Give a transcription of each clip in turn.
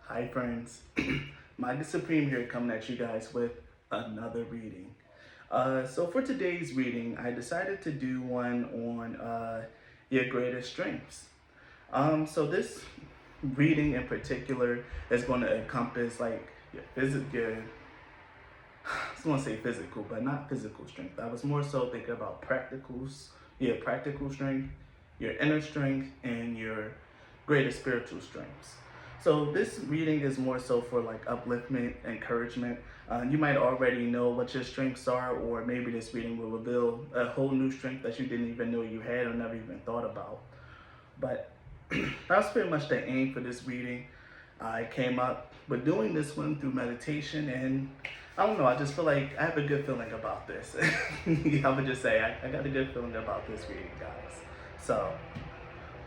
Hi friends, Magus Supreme here coming at you guys with another reading. So for today's reading, I decided to do one on your greatest strengths. So this reading in particular is going to encompass like I was going to say physical, but not physical strength. I was more so thinking about practical strength, your inner strength, and your greatest spiritual strengths. So this reading is more so for like upliftment, encouragement. You might already know what your strengths are, or maybe this reading will reveal a whole new strength that you didn't even know you had or never even thought about. But that's pretty much the aim for this reading. I came up with doing this one through meditation, and I don't know, I just feel like I have a good feeling about this. I would just say I got a good feeling about this reading, guys. So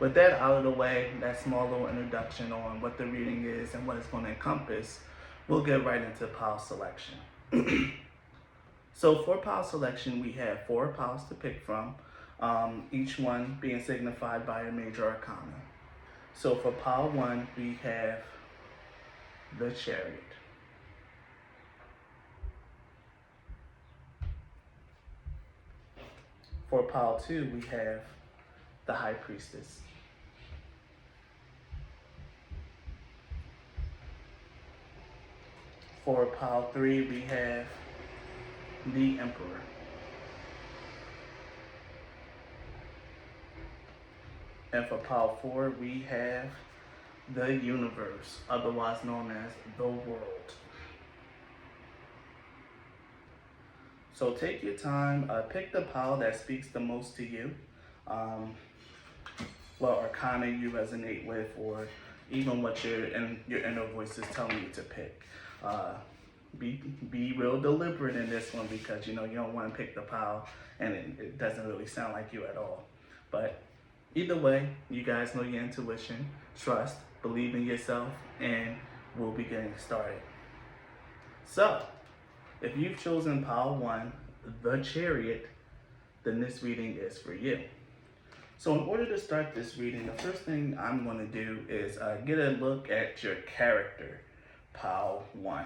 with that out of the way, that small little introduction on what the reading is and what it's going to encompass, we'll get right into pile selection. So for pile selection, we have 4 piles to pick from, each one being signified by a major arcana. So for pile 1, we have the Chariot. For pile 2, we have the High Priestess. For pile 3, we have the Emperor. And for pile 4, we have the Universe, otherwise known as the World. So take your time, pick the pile that speaks the most to you, what arcana you resonate with, or even what your inner voice is telling you to pick. Be real deliberate in this one, because you don't want to pick the pile and it doesn't really sound like you at all. But either way, you guys know your intuition, trust, believe in yourself, and we'll be getting started. So if you've chosen pile 1, the Chariot, then this reading is for you. So in order to start this reading, the first thing I'm going to do is get a look at your character, pile 1.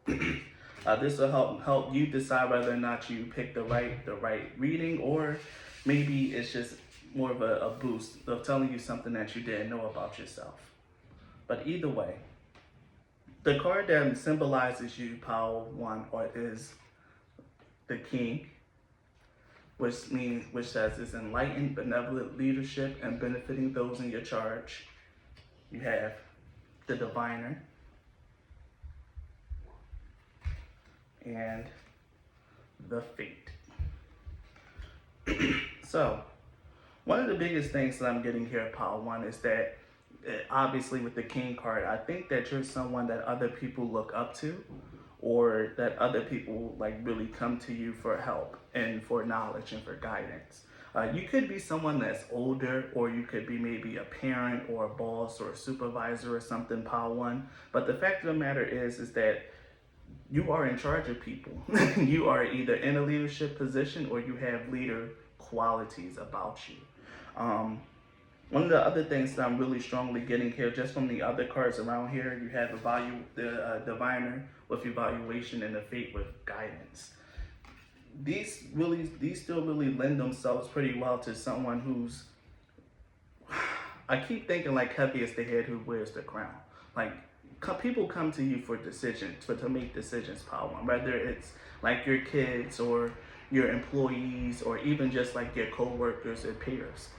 This will help you decide whether or not you pick the right reading, or maybe it's just more of a boost of telling you something that you didn't know about yourself. But either way, the card that symbolizes you, pile 1, is the King, which says it's enlightened, benevolent leadership and benefiting those in your charge. You have the Diviner and the Fate. So one of the biggest things that I'm getting here at pile 1 is that obviously with the King card, I think that you're someone that other people look up to, or that other people like really come to you for help and for knowledge and for guidance. You could be someone that's older, or you could be maybe a parent or a boss or a supervisor or something, pile 1. But the fact of the matter is that you are in charge of people. You are either in a leadership position or you have leader qualities about you. One of the other things that I'm really strongly getting here, just from the other cards around here, you have the Diviner with evaluation and the Fate with guidance. These still really lend themselves pretty well to someone who's, I keep thinking like heavy is the head who wears the crown. Like people come to you for decisions, to make decisions, pile 1, whether it's like your kids or your employees, or even just like your co-workers or peers.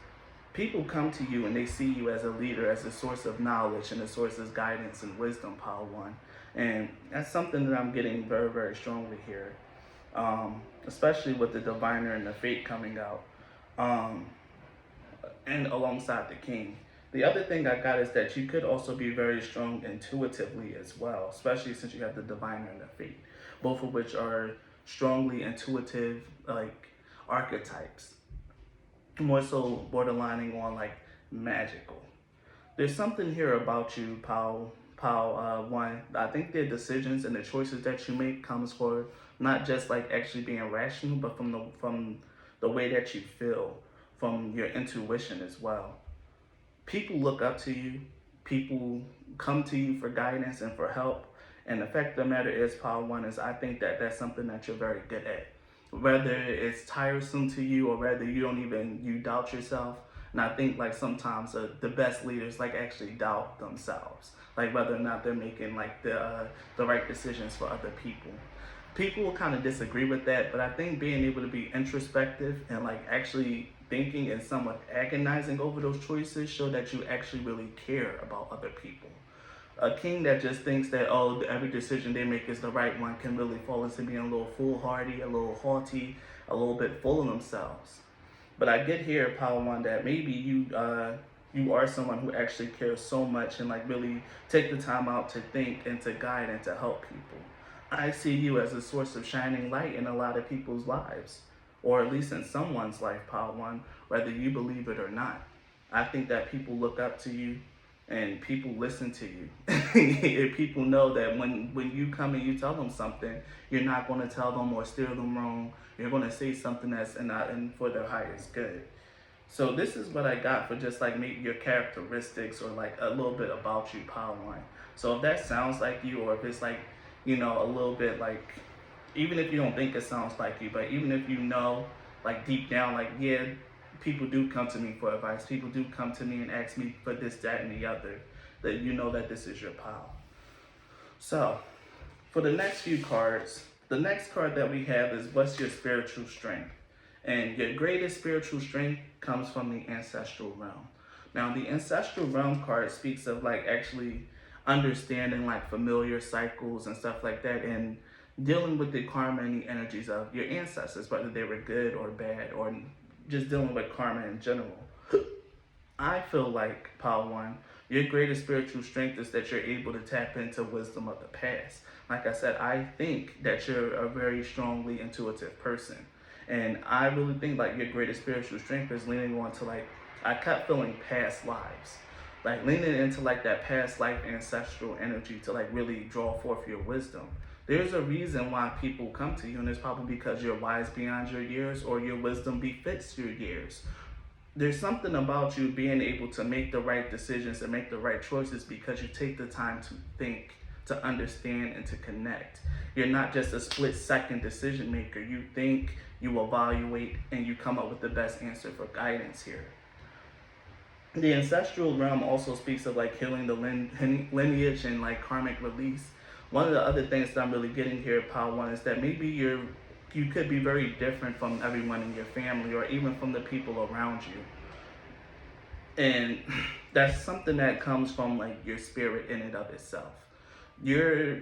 People come to you and they see you as a leader, as a source of knowledge and a source of guidance and wisdom, pile 1. And that's something that I'm getting very, very strongly here, especially with the Diviner and the Fate coming out, and alongside the King. The other thing I got is that you could also be very strong intuitively as well, especially since you have the Diviner and the Fate, both of which are strongly intuitive, like archetypes, more so borderlining on like magical. There's something here about you, pile 1. I think the decisions and the choices that you make comes for not just like actually being rational, but from the way that you feel, from your intuition as well. People look up to you, People come to you for guidance and for help. And the fact of the matter is, Power One, is I think that that's something that you're very good at. Whether it's tiresome to you or whether you doubt yourself. And I think like sometimes the best leaders like actually doubt themselves, like whether or not they're making like the right decisions for other people. People will kind of disagree with that, but I think being able to be introspective and like actually thinking and somewhat agonizing over those choices show that you actually really care about other people. A king that just thinks that, oh, every decision they make is the right one can really fall into being a little foolhardy, a little haughty, a little bit full of themselves. But I get here, Power One, that maybe you are someone who actually cares so much and like really take the time out to think and to guide and to help people. I see you as a source of shining light in a lot of people's lives, or at least in someone's life, Power One, whether you believe it or not. I think that people look up to you and people listen to you. If people know that when you come and you tell them something, you're not going to tell them or steer them wrong. You're going to say something that's in for their highest good. So this is what I got for just like maybe your characteristics or like a little bit about you, Power One. So if that sounds like you, or if it's like, a little bit like, even if you don't think it sounds like you, but even if you know, like deep down, like, yeah, people do come to me for advice. People do come to me and ask me for this, that, and the other. That you know that this is your pal. So, for the next few cards, the next card that we have is what's your spiritual strength? And your greatest spiritual strength comes from the ancestral realm. Now, the ancestral realm card speaks of like actually understanding like familiar cycles and stuff like that, and dealing with the karma and the energies of your ancestors, whether they were good or bad, or just dealing with karma in general. I feel like, Power One, your greatest spiritual strength is that you're able to tap into wisdom of the past. Like I said, I think that you're a very strongly intuitive person. And I really think like your greatest spiritual strength is leaning on to like, I kept feeling past lives. Like leaning into like that past life ancestral energy to like really draw forth your wisdom. There's a reason why people come to you, and it's probably because you're wise beyond your years or your wisdom befits your years. There's something about you being able to make the right decisions and make the right choices because you take the time to think, to understand, and to connect. You're not just a split-second decision maker. You think, you evaluate, and you come up with the best answer for guidance here. The ancestral realm also speaks of like healing the lineage and like karmic release. One of the other things that I'm really getting here, Power One, is that maybe you could be very different from everyone in your family or even from the people around you. And that's something that comes from like your spirit in and of itself. You're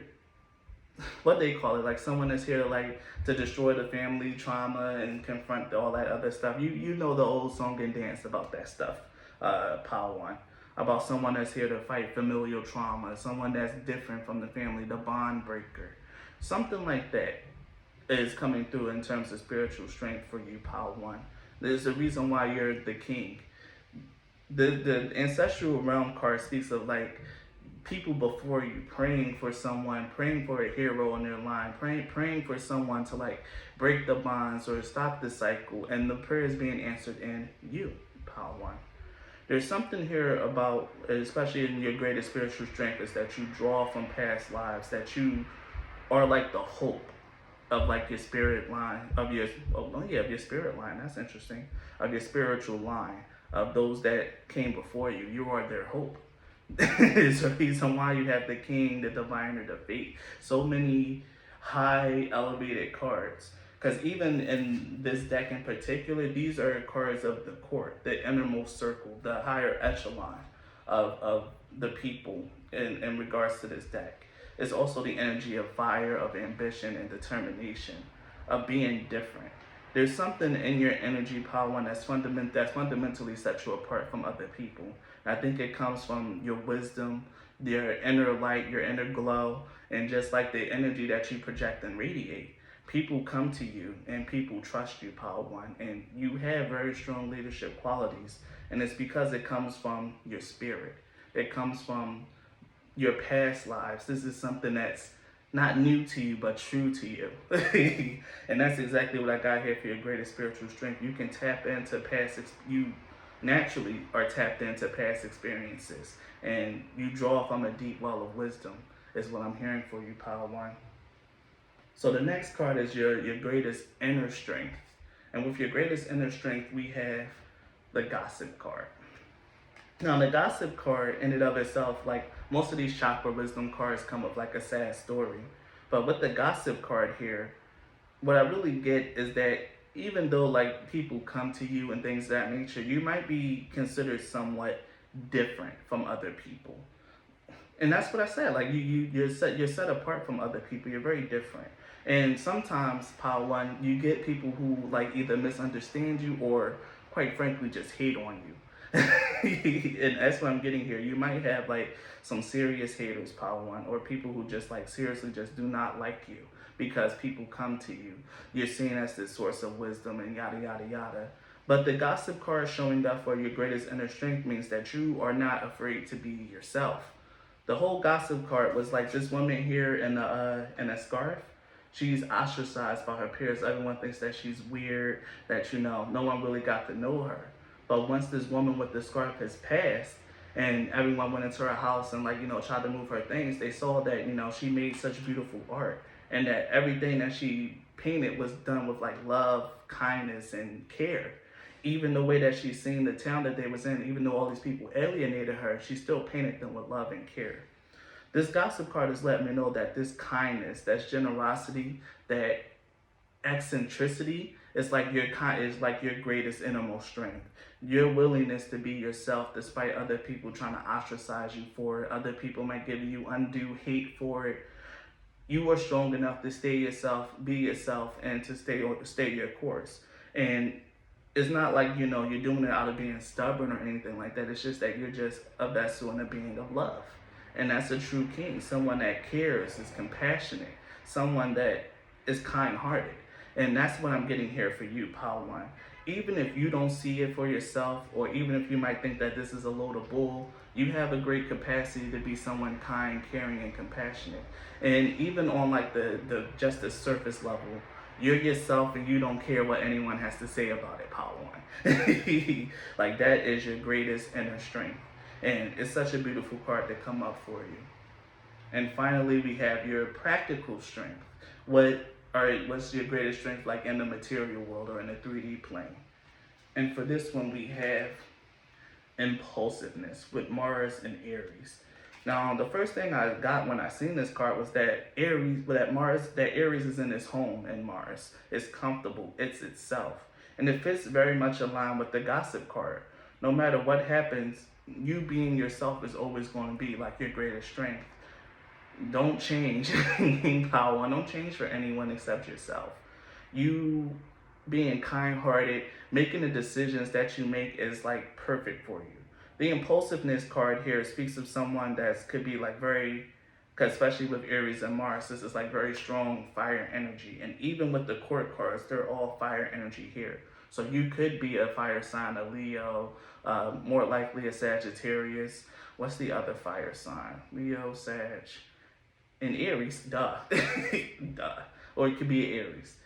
what they call it, like someone that's here to like to destroy the family trauma and confront all that other stuff. You know the old song and dance about that stuff, Power One. About someone that's here to fight familial trauma, someone that's different from the family, the bond breaker. Something like that is coming through in terms of spiritual strength for you, Power One. There's a reason why you're the king. The ancestral realm card speaks of like people before you praying for someone, praying for a hero in their line, praying for someone to like break the bonds or stop the cycle, and the prayer is being answered in you, Power One. There's something here about, especially in your greatest spiritual strength, is that you draw from past lives, that you are like the hope of like your spirit line, of your spirit line, that's interesting, of your spiritual line, of those that came before you. You are their hope. It's the reason why you have the king, the diviner, the fate. So many high elevated cards. Because even in this deck in particular, these are cards of the court, the innermost circle, the higher echelon of the people in regards to this deck. It's also the energy of fire, of ambition and determination, of being different. There's something in your energy, Power One, that's fundamentally sets you apart from other people. And I think it comes from your wisdom, your inner light, your inner glow, and just like the energy that you project and radiate. People come to you and people trust you, Power One, and you have very strong leadership qualities, and it's because it comes from your spirit. It comes from your past lives. This is something that's not new to you, but true to you. And that's exactly what I got here for your greatest spiritual strength. You can tap into naturally are tapped into past experiences, and you draw from a deep well of wisdom, is what I'm hearing for you, Pile 1. So the next card is your greatest inner strength. And with your greatest inner strength, we have the gossip card. Now, the gossip card, in and of itself, like most of these chakra wisdom cards come with like a sad story. But with the gossip card here, what I really get is that even though like people come to you and things of that nature, you might be considered somewhat different from other people. And that's what I said. Like you're set apart from other people. You're very different. And sometimes, Pile 1, you get people who like either misunderstand you or, quite frankly, just hate on you. And that's what I'm getting here. You might have like some serious haters, Pile 1, or people who just like seriously just do not like you because people come to you. You're seen as this source of wisdom and yada yada yada. But the gossip card showing up for your greatest inner strength means that you are not afraid to be yourself. The whole gossip card was like this woman here in a scarf. She's ostracized by her peers. Everyone thinks that she's weird, that no one really got to know her. But once this woman with the scarf has passed, and everyone went into her house and tried to move her things, they saw that she made such beautiful art, and that everything that she painted was done with like love, kindness, and care. Even the way that she's seen the town that they was in, even though all these people alienated her, she still painted them with love and care. This gossip card is letting me know that this kindness, that generosity, that eccentricity is like your greatest innermost strength. Your willingness to be yourself despite other people trying to ostracize you for it. Other people might give you undue hate for it. You are strong enough to stay yourself, be yourself, and to stay your course. And it's not like you're doing it out of being stubborn or anything like that. It's just that you're just a vessel and a being of love. And that's a true king, someone that cares, is compassionate, someone that is kind-hearted. And that's what I'm getting here for you, Pile 1. Even if you don't see it for yourself, or even if you might think that this is a load of bull, you have a great capacity to be someone kind, caring, and compassionate. And even on like the just the surface level, you're yourself and you don't care what anyone has to say about it, Pile 1. Like that is your greatest inner strength. And it's such a beautiful card to come up for you. And finally, we have your practical strength. What's your greatest strength like in the material world or in the 3D plane? And for this one, we have impulsiveness with Mars and Aries. Now, the first thing I got when I seen this card was that Aries is in its home, and Mars is comfortable. It's itself. And it fits very much aligned with the gossip card. No matter what happens, you being yourself is always going to be like your greatest strength. Don't change, Pile 1. Don't change for anyone except yourself. You being kind-hearted, making the decisions that you make is like perfect for you. The impulsiveness card here speaks of someone that could be like especially with Aries and Mars, this is like very strong fire energy. And even with the court cards, they're all fire energy here. So you could be a fire sign, a Leo, more likely a Sagittarius. What's the other fire sign? Leo, Sag, and Aries, duh. Duh. Or it could be Aries.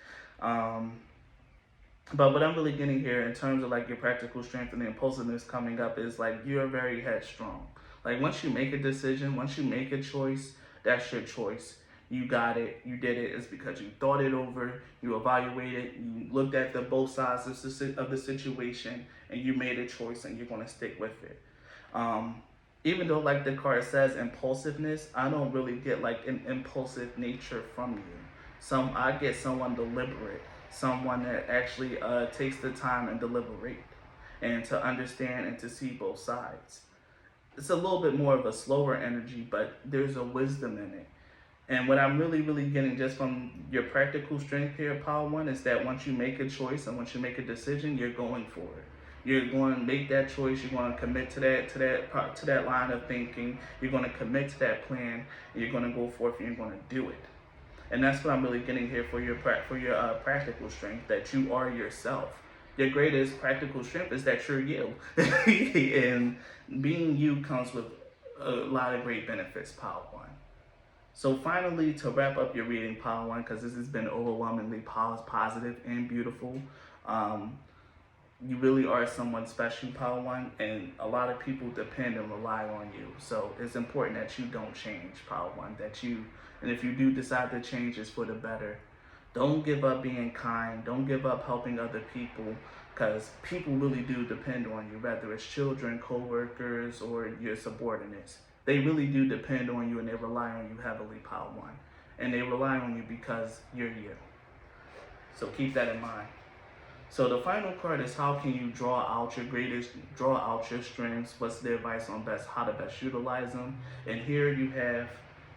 But what I'm really getting here in terms of like your practical strength and the impulsiveness coming up is like you're very headstrong. Like once you make a decision, once you make a choice, that's your choice. You got it, you did it. It's because you thought it over, you evaluated, you looked at both sides of the situation, and you made a choice, and you're going to stick with it. Even though like the card says impulsiveness, I don't really get like an impulsive nature from you. I get someone deliberate, someone that actually takes the time and deliberate, and to understand and to see both sides. It's a little bit more of a slower energy, but there's a wisdom in it. And what I'm really, really getting just from your practical strength here, Pile 1, is that once you make a choice and once you make a decision, you're going for it. You're going to make that choice. You're going to commit to that line of thinking. You're going to commit to that plan. And you're going to go forth and you're going to do it. And that's what I'm really getting here for your practical strength, that you are yourself. Your greatest practical strength is that you're you. And being you comes with a lot of great benefits, Pile 1. So finally, to wrap up your reading, Pile 1, because this has been overwhelmingly positive and beautiful, you really are someone special, Power One, and a lot of people depend and rely on you. So it's important that you don't change, Power One. And if you do decide to change, it's for the better. Don't give up being kind. Don't give up helping other people, because people really do depend on you, whether it's children, co-workers, or your subordinates. They really do depend on you, and they rely on you heavily, Power One. And they rely on you because you're you. So keep that in mind. So the final card is how can you draw out your strengths, what's the advice on how to best utilize them. And here you have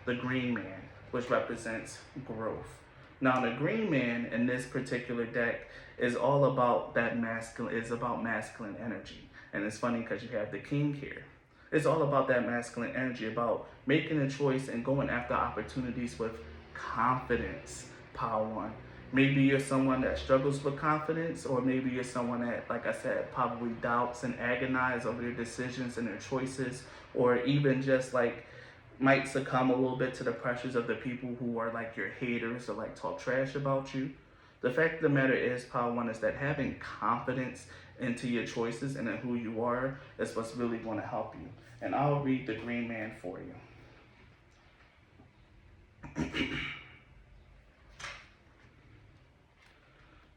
the green man, which represents growth. Now the green man in this particular deck is all about about masculine energy. And it's funny because you have the king here. It's all about that masculine energy, about making a choice and going after opportunities with confidence, Power One. Maybe you're someone that struggles with confidence, or maybe you're someone that, like I said, probably doubts and agonize over their decisions and their choices, or even just like might succumb a little bit to the pressures of the people who are like your haters or like talk trash about you. The fact of the matter is, Power One, is that having confidence into your choices and in who you are is what's really going to help you. And I'll read the green man for you.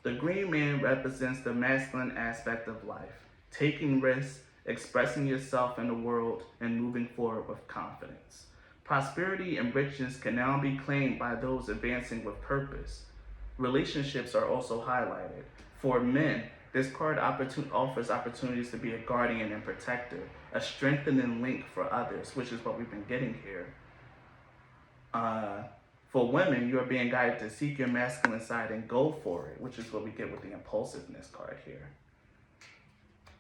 The green man represents the masculine aspect of life, taking risks, expressing yourself in the world, and moving forward with confidence. Prosperity and riches can now be claimed by those advancing with purpose. Relationships are also highlighted. For men, this card offers opportunities to be a guardian and protector, a strengthening link for others, which is what we've been getting here. For women, you're being guided to seek your masculine side and go for it, which is what we get with the impulsiveness card here.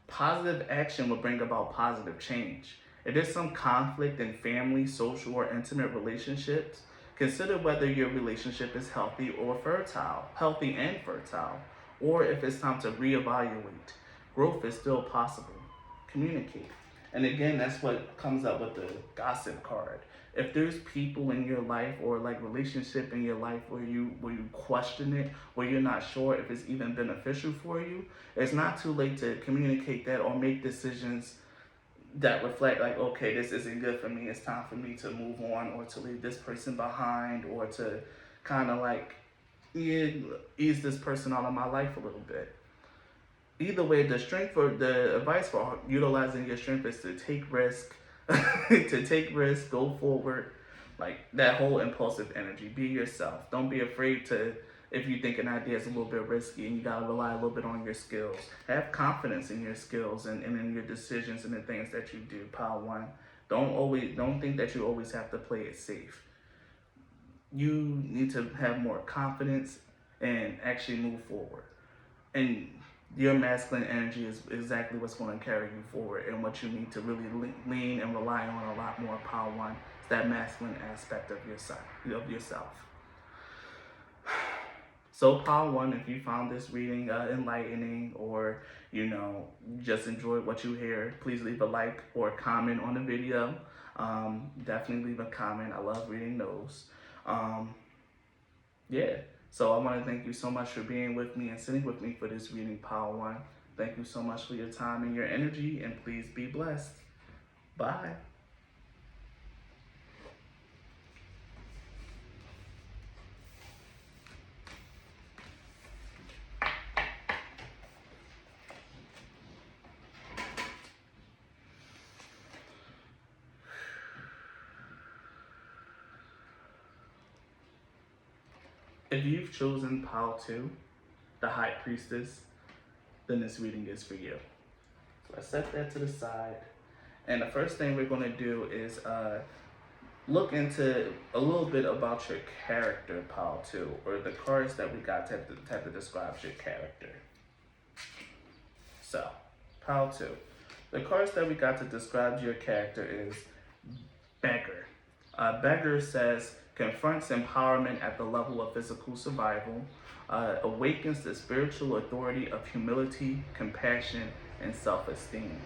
Positive action will bring about positive change. If there's some conflict in family, social, or intimate relationships, consider whether your relationship is healthy and fertile, or if it's time to reevaluate. Growth is still possible. Communicate. And again, that's what comes up with the gossip card. If there's people in your life or like relationship in your life where you question it, where you're not sure if it's even beneficial for you, it's not too late to communicate that or make decisions that reflect like, okay, this isn't good for me. It's time for me to move on, or to leave this person behind, or to kind of like ease this person out of my life a little bit. Either way, the advice for utilizing your strength is to take risk, go forward, like that whole impulsive energy. Be yourself. Don't be afraid to, if you think an idea is a little bit risky and you gotta rely a little bit on your skills. Have confidence in your skills and in your decisions and the things that you do, Power One. Don't think that you always have to play it safe. You need to have more confidence and actually move forward. And your masculine energy is exactly what's going to carry you forward, and what you need to really lean and rely on a lot more, Power One, is that masculine aspect of yourself. So Power One, if you found this reading enlightening, or just enjoyed what you hear, please leave a like or a comment on the video. Definitely leave a comment. I love reading those. Yeah. So I want to thank you so much for being with me and sitting with me for this reading, Power One. Thank you so much for your time and your energy, and please be blessed. Bye. If you've chosen Pile 2, the High Priestess, then this reading is for you. So I set that to the side. And the first thing we're going to do is look into a little bit about your character, Pile 2, or the cards that we got to describe your character. So, Pile 2. The cards that we got to describe your character is Beggar. Beggar says, confronts empowerment at the level of physical survival, awakens the spiritual authority of humility, compassion, and self-esteem.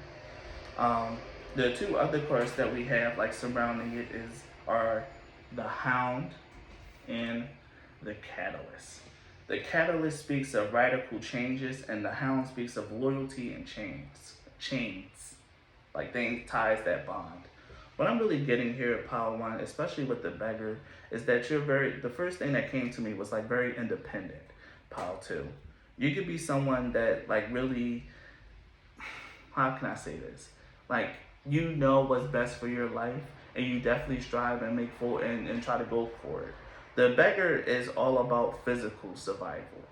The two other cards that we have like surrounding it are the Hound and the Catalyst. The Catalyst speaks of radical changes, and the Hound speaks of loyalty and chains, like things ties that bond. What I'm really getting here at Pile One, especially with the Beggar, is that you're very. The first thing that came to me was like very independent. Pile Two, you could be someone that like really. How can I say this? Like you know what's best for your life, and you definitely strive and make full and try to go for it. The Beggar is all about physical survival.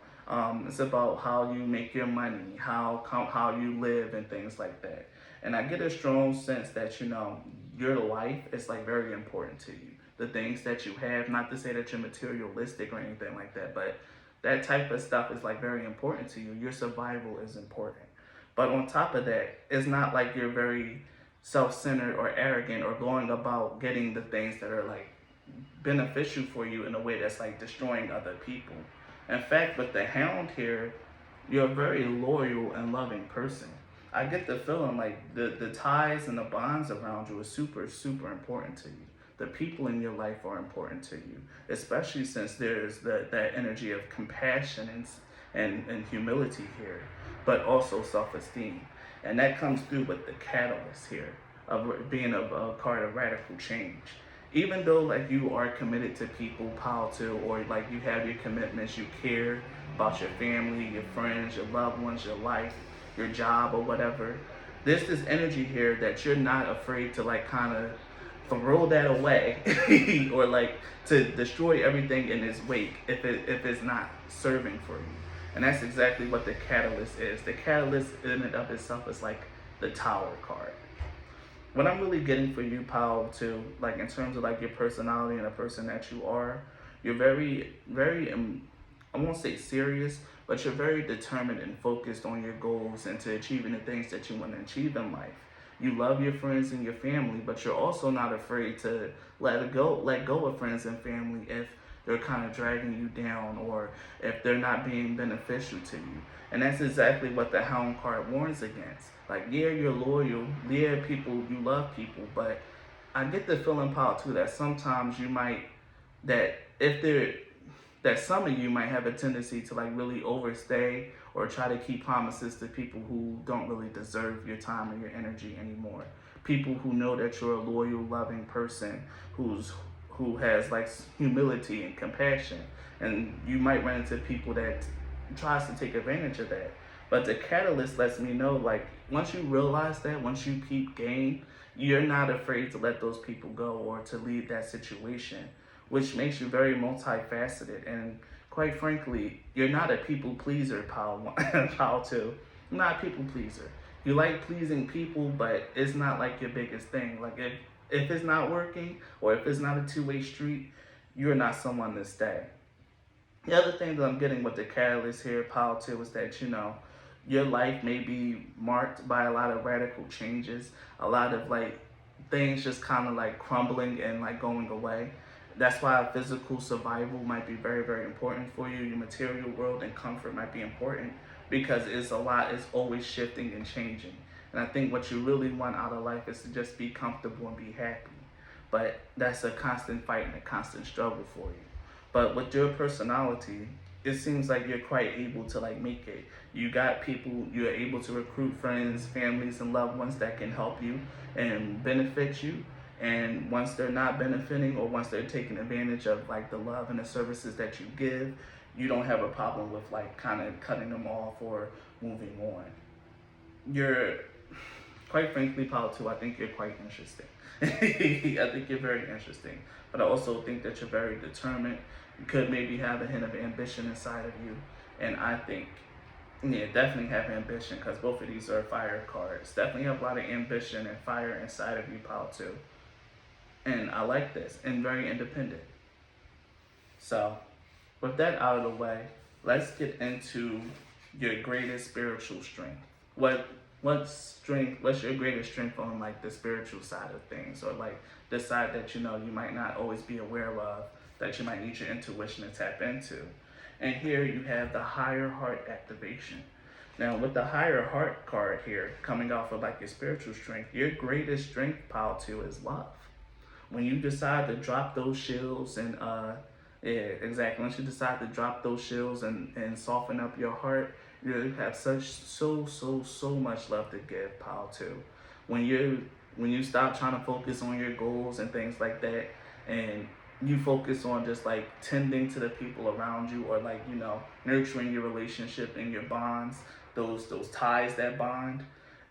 It's about how you make your money, how you live, and things like that. And I get a strong sense that your life is like very important to you. The things that you have, not to say that you're materialistic or anything like that, but that type of stuff is like very important to you. Your survival is important. But on top of that, it's not like you're very self-centered or arrogant or going about getting the things that are like beneficial for you in a way that's like destroying other people. In fact, with the Hound here, you're a very loyal and loving person. I get the feeling like the ties and the bonds around you are super, super important to you. The people in your life are important to you, especially since there's that energy of compassion and humility here, but also self-esteem. And that comes through with the Catalyst here, of being a card of radical change. Even though like you are committed to people, pile to, or like you have your commitments, you care about your family, your friends, your loved ones, your life, your job, or whatever. There's this energy here that you're not afraid to like kind of throw that away or like to destroy everything in its wake if it's not serving for you. And that's exactly what the Catalyst is. The Catalyst in and of itself is like the Tower card. What I'm really getting for you, Powell, too, like in terms of like your personality and the person that you are, you're very, very, I won't say serious, but you're very determined and focused on your goals and to achieving the things that you want to achieve in life. You love your friends and your family, but you're also not afraid to let go of friends and family if they're kind of dragging you down or if they're not being beneficial to you. And that's exactly what the Hound card warns against. Like, yeah, you're loyal, yeah, you love people, but I get the feeling, Paul, too, that sometimes you might, that if there, that some of you might have a tendency to like really overstay or try to keep promises to people who don't really deserve your time or your energy anymore. People who know that you're a loyal, loving person who has like humility and compassion, and you might run into people that tries to take advantage of that. But the Catalyst lets me know, like, once you realize that, once you keep game, you're not afraid to let those people go or to leave that situation, which makes you very multifaceted. And quite frankly, you're not a people pleaser, Pal 2. You're not a people pleaser. You like pleasing people, but it's not like your biggest thing. Like, if it's not working or if it's not a two-way street, you're not someone to stay. The other thing that I'm getting with the Catalyst here, Pile 2, is that, your life may be marked by a lot of radical changes, a lot of like things just kind of like crumbling and like going away. That's why physical survival might be very, very important for you. Your material world and comfort might be important because it's always shifting and changing. And I think what you really want out of life is to just be comfortable and be happy. But that's a constant fight and a constant struggle for you. But with your personality, it seems like you're quite able to like make it. You got people, you're able to recruit friends, families, and loved ones that can help you and benefit you. And once they're not benefiting or once they're taking advantage of like the love and the services that you give, you don't have a problem with like kind of cutting them off or moving on. You're, quite frankly, Paul, too, I think you're quite interesting. I think you're very interesting. But I also think that you're very determined. You could maybe have a hint of ambition inside of you. And I think, yeah, definitely have ambition because both of these are fire cards. Definitely have a lot of ambition and fire inside of you, Paul, too. And I like this, and very independent. So, with that out of the way, let's get into your greatest spiritual strength. What's your greatest strength on like the spiritual side of things, or like the side that you might not always be aware of, that you might need your intuition to tap into. And here you have the higher heart activation. Now with the higher heart card here, coming off of like your spiritual strength, your greatest strength, Pile 2, is love. When you decide to drop those shields and Yeah, exactly. Once you decide to drop those shields and soften up your heart, you have so much love to give, pal, too. When you when you stop trying to focus on your goals and things like that, and you focus on just like tending to the people around you, or like, nurturing your relationship and your bonds, those ties that bond,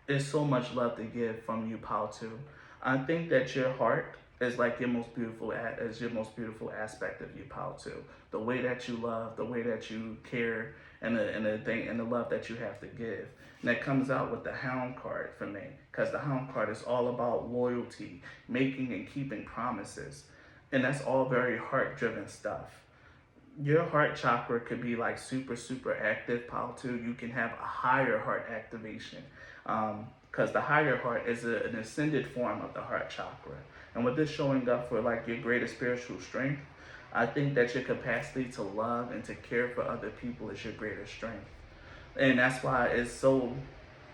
there's so much love to give from you, pal, too. I think that your heart is like is your most beautiful aspect of you, pal, too. The way that you love, the way that you care, and the love that you have to give. And that comes out with the Hound card for me, because the Hound card is all about loyalty, making and keeping promises, and that's all very heart driven stuff. Your heart chakra could be like super active, pal, too. You can have a higher heart activation, because the higher heart is an ascended form of the heart chakra. And with this showing up for like your greatest spiritual strength, I think that your capacity to love and to care for other people is your greatest strength. And that's why it's so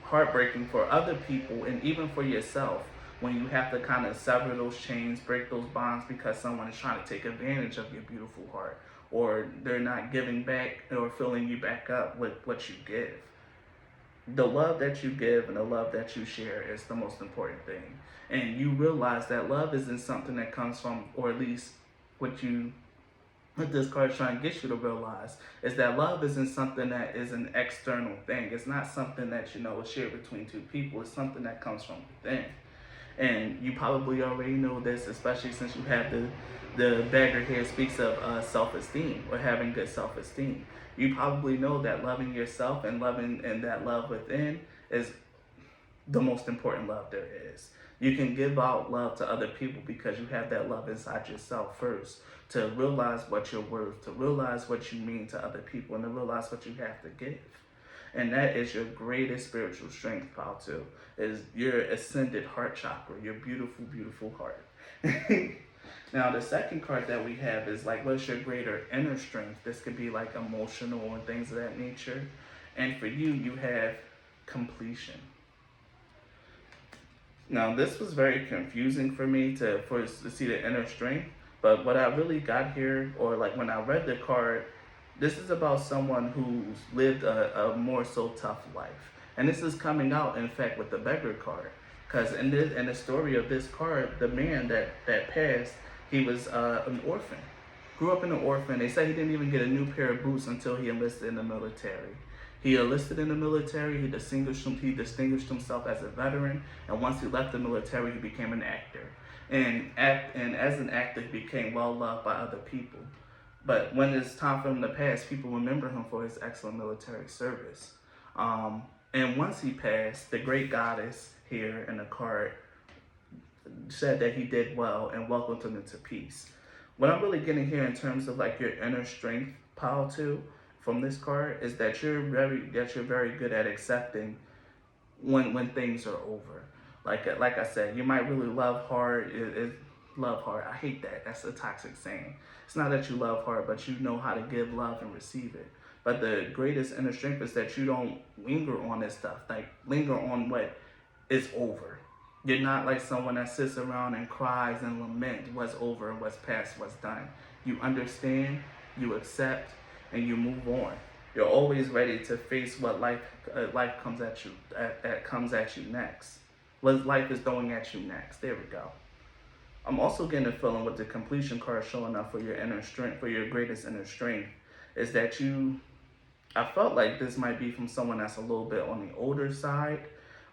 heartbreaking for other people and even for yourself when you have to kind of sever those chains, break those bonds, because someone is trying to take advantage of your beautiful heart, or they're not giving back or filling you back up with what you give. The love that you give and the love that you share is the most important thing. And you realize that love isn't something that comes from, or at least what you what this card is trying to get you to realize is that love isn't something that is an external thing. It's not something that is shared between two people. It's something that comes from within. And you probably already know this, especially since you have the beggar here speaks of self-esteem, or having good self-esteem. You probably know that loving yourself and loving and that love within is the most important love there is. You can give out love to other people because you have that love inside yourself first, to realize what you're worth, to realize what you mean to other people, and to realize what you have to give. And that is your greatest spiritual strength, pal, too, is your ascended heart chakra, your beautiful heart. Now, the second card that we have is like, what's your greater inner strength? This could be like emotional and things of that nature. And for you, you have completion. Now, this was very confusing for me to see the inner strength, but what I really got here, or like when I read the card, this is about someone who's lived a more so tough life. And this is coming out, in fact, with the beggar card. Because in the story of this card, the man that passed, he was an orphan. Grew up in an orphan. They said he didn't even get a new pair of boots until he enlisted in the military. He enlisted in the military, he distinguished himself as a veteran, and once he left the military, he became an actor. And as an actor, he became well loved by other people. But when it's time for him to pass, people remember him for his excellent military service. And once he passed, the great goddess here in the card said that he did well and welcomed him into peace. What I'm really getting here in terms of like your inner strength, pile too, from this card is that you're very good at accepting when things are over. Like I said, you might really love hard. Love hard. I hate that. That's a toxic saying. It's not that you love hard, but you know how to give love and receive it. But the greatest inner strength is that you don't linger on this stuff. Like linger on what is over. You're not like someone that sits around and cries and laments what's over and what's past, what's done. You understand, you accept, and you move on. You're always ready to face what life comes at you next. What life is throwing at you next. There we go. I'm also getting a feeling with the completion card showing up for your inner strength, for your greatest inner strength, is that I felt like this might be from someone that's a little bit on the older side,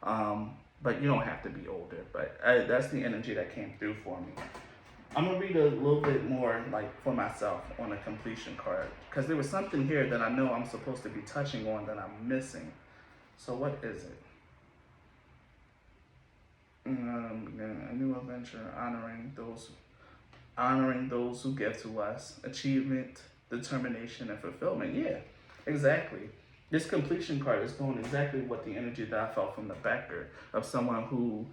but you don't have to be older. But that's the energy that came through for me. I'm gonna read a little bit more like for myself on a completion card, because there was something here that I know I'm supposed to be touching on that I'm missing. So what is it? A new adventure, honoring those who give to us, achievement, determination, and fulfillment. Yeah, exactly. This completion card is going exactly what the energy that I felt from the backer of someone who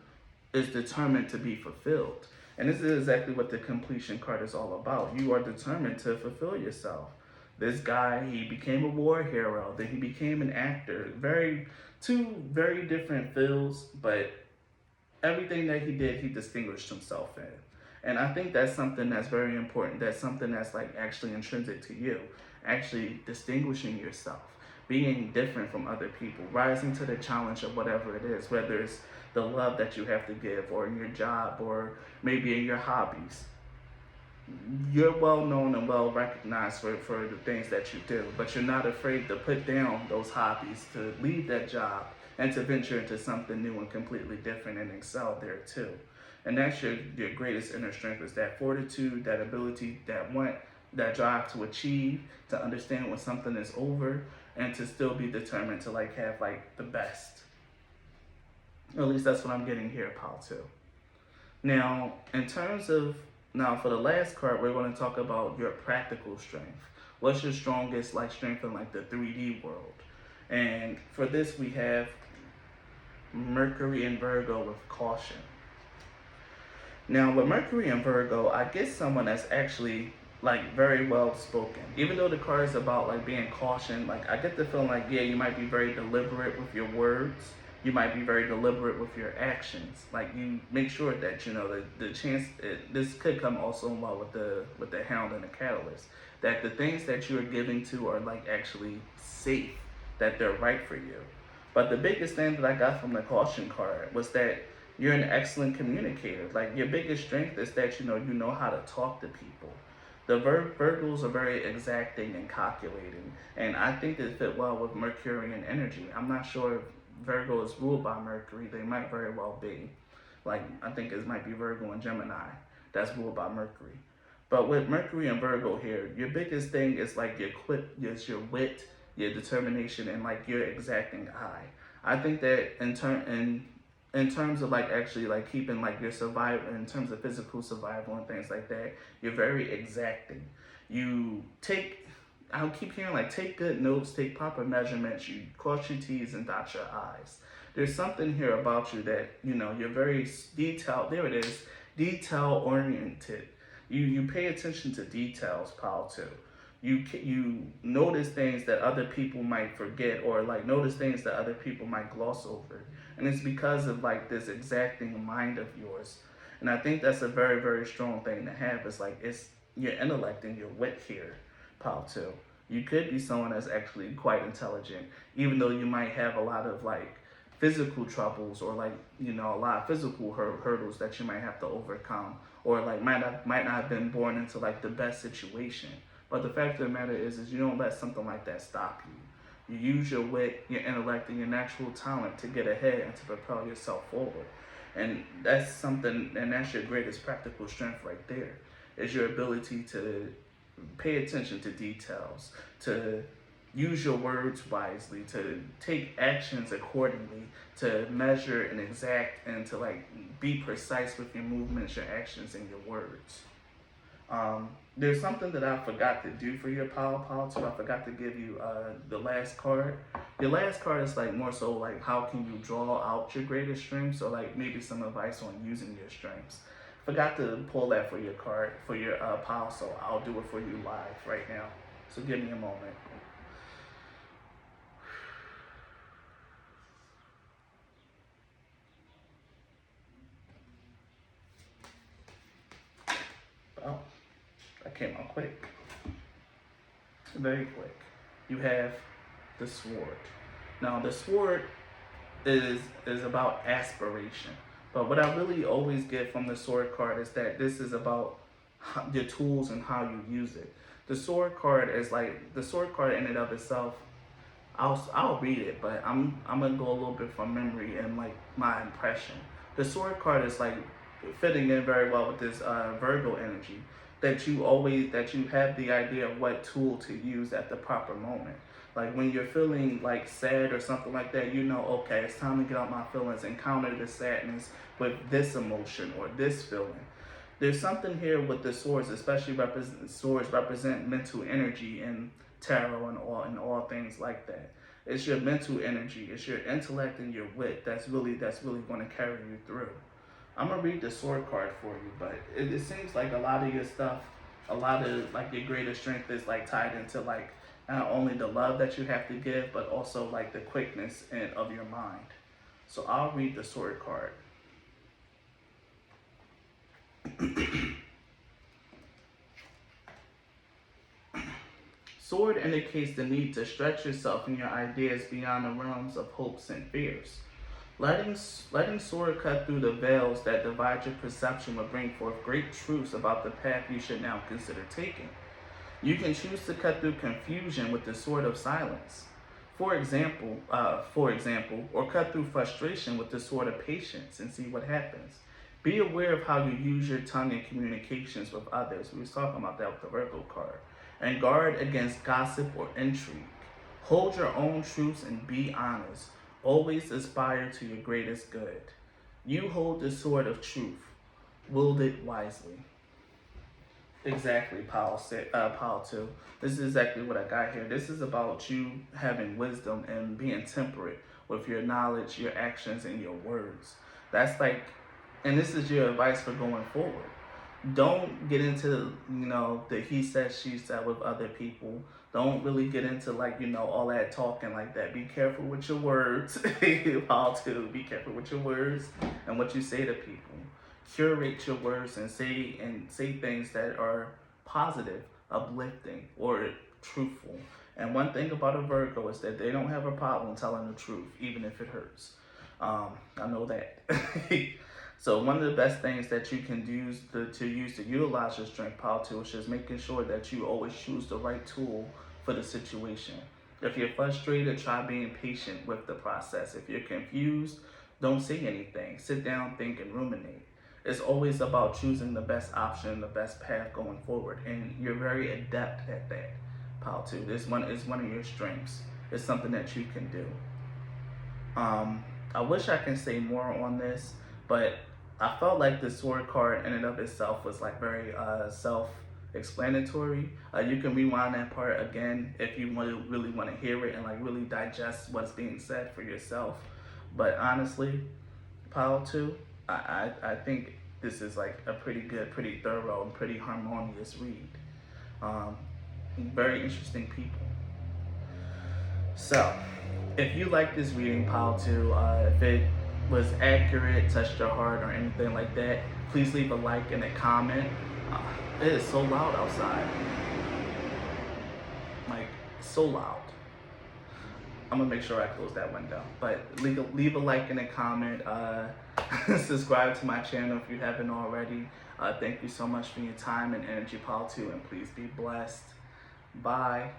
is determined to be fulfilled. And this is exactly what the completion card is all about. You are determined to fulfill yourself. This guy, he became a war hero, then he became an actor. Two very different fields, but everything that he did, he distinguished himself in. And I think that's something that's very important. That's something that's like actually intrinsic to you, actually distinguishing yourself, being different from other people, rising to the challenge of whatever it is, whether it's the love that you have to give, or in your job, or maybe in your hobbies. You're well known and well recognized for the things that you do, but you're not afraid to put down those hobbies, to leave that job, and to venture into something new and completely different and excel there too. And that's your greatest inner strength, is that fortitude, that ability, that want, that drive to achieve, to understand when something is over, and to still be determined to like have like the best. Or at least that's what I'm getting here, Paul, too. Now, in terms of, now for the last card, we're going to talk about your practical strength. What's your strongest like strength in like the 3D world? And for this, we have Mercury and Virgo with caution. Now, with Mercury and Virgo, I get someone that's actually like very well spoken. Even though the card is about like being caution, like I get the feeling like, yeah, you might be very deliberate with your words. You might be very deliberate with your actions. Like you make sure that you know the chance this could come also well with the Hound and the Catalyst, that the things that you are giving to are like actually safe, that they're right for you. But the biggest thing that I got from the caution card was that you're an excellent communicator. Like your biggest strength is that you know how to talk to people. The Virgos are very exacting and calculating, and I think they fit well with Mercurian energy. I'm not sure if Virgo is ruled by Mercury. They might very well be. Like I think it might be Virgo and Gemini that's ruled by Mercury. But with Mercury and Virgo here, your biggest thing is like your wit, your determination, and like your exacting eye. I think that in terms of like actually like keeping like your survival, in terms of physical survival and things like that, you're very exacting. You take, I'll keep hearing like take good notes, take proper measurements, you cross your T's and dot your I's. There's something here about you that, you're very detailed, there it is, detail oriented. You pay attention to details, Paul, too. You notice things that other people might forget, or like notice things that other people might gloss over. And it's because of like this exacting mind of yours. And I think that's a very, very strong thing to have. It's like it's your intellect and your wit here, Paul, too. You could be someone that's actually quite intelligent, even though you might have a lot of like physical troubles, or like a lot of physical hurdles that you might have to overcome, or like might not have been born into like the best situation. But the fact of the matter is you don't let something like that stop you. You use your wit, your intellect, and your natural talent to get ahead and to propel yourself forward. And that's something, and that's your greatest practical strength right there, is your ability to pay attention to details, to use your words wisely, to take actions accordingly, to measure and exact, and to like be precise with your movements, your actions, and your words. There's something that I forgot to do for your Paul too. I forgot to give you the last card. Your last card is like more so like how can you draw out your greatest strengths, or like maybe some advice on using your strengths. Forgot to pull that for your card, for your Paul, so I'll do it for you live right now. So give me a moment. Oh, that came out quick. Very quick. You have the sword. Now the sword is about aspiration. But what I really always get from the sword card is that this is about your tools and how you use it. The sword card is like, the sword card in and of itself, I'll read it, but I'm gonna go a little bit from memory and like my impression. The sword card is like fitting in very well with this Virgo energy, that you have the idea of what tool to use at the proper moment. Like when you're feeling like sad or something like that, okay, it's time to get out my feelings and counter the sadness with this emotion or this feeling. There's something here with the swords, especially swords represent mental energy in tarot and all things like that. It's your mental energy, it's your intellect and your wit that's really going to carry you through. I'm gonna read the sword card for you, but it seems like a lot of your stuff, a lot of like your greatest strength is like tied into like not only the love that you have to give, but also like the quickness of your mind. So I'll read the sword card. Sword indicates the need to stretch yourself and your ideas beyond the realms of hopes and fears. Letting sword cut through the veils that divide your perception will bring forth great truths about the path you should now consider taking. You can choose to cut through confusion with the sword of silence. For example, or cut through frustration with the sword of patience and see what happens. Be aware of how you use your tongue in communications with others. We was talking about that with the Virgo card. And guard against gossip or intrigue. Hold your own truths and be honest. Always aspire to your greatest good. You hold the sword of truth. Wield it wisely. Exactly, Paul 2. This is exactly what I got here. This is about you having wisdom and being temperate with your knowledge, your actions, and your words. That's like, and this is your advice for going forward. Don't get into, the he said, she said with other people. Don't really get into all that talking like that. Be careful with your words. Paul 2, be careful with your words and what you say to people. Curate your words and say things that are positive, uplifting, or truthful. And one thing about a Virgo is that they don't have a problem telling the truth, even if it hurts. I know that. So one of the best things that you can use to utilize your strength, Power 2, is just making sure that you always choose the right tool for the situation. If you're frustrated, try being patient with the process. If you're confused, don't say anything. Sit down, think, and ruminate. It's always about choosing the best option, the best path going forward. And you're very adept at that, Power 2. This one is one of your strengths. It's something that you can do. I wish I can say more on this, but I felt like the sword card in and of itself was very self-explanatory. You can rewind that part again if you really want to hear it and really digest what's being said for yourself. But honestly, Power 2, I think this is a pretty good, pretty thorough, and pretty harmonious read. Very interesting people. So, if you like this reading, Power 2, if it was accurate, touched your heart, or anything like that, please leave a like and a comment. It is so loud outside. So loud. I'm gonna make sure I close that window. But leave a like and a comment. Subscribe to my channel if you haven't already. Thank you so much for your time and energy, Power 2, and please be blessed. Bye.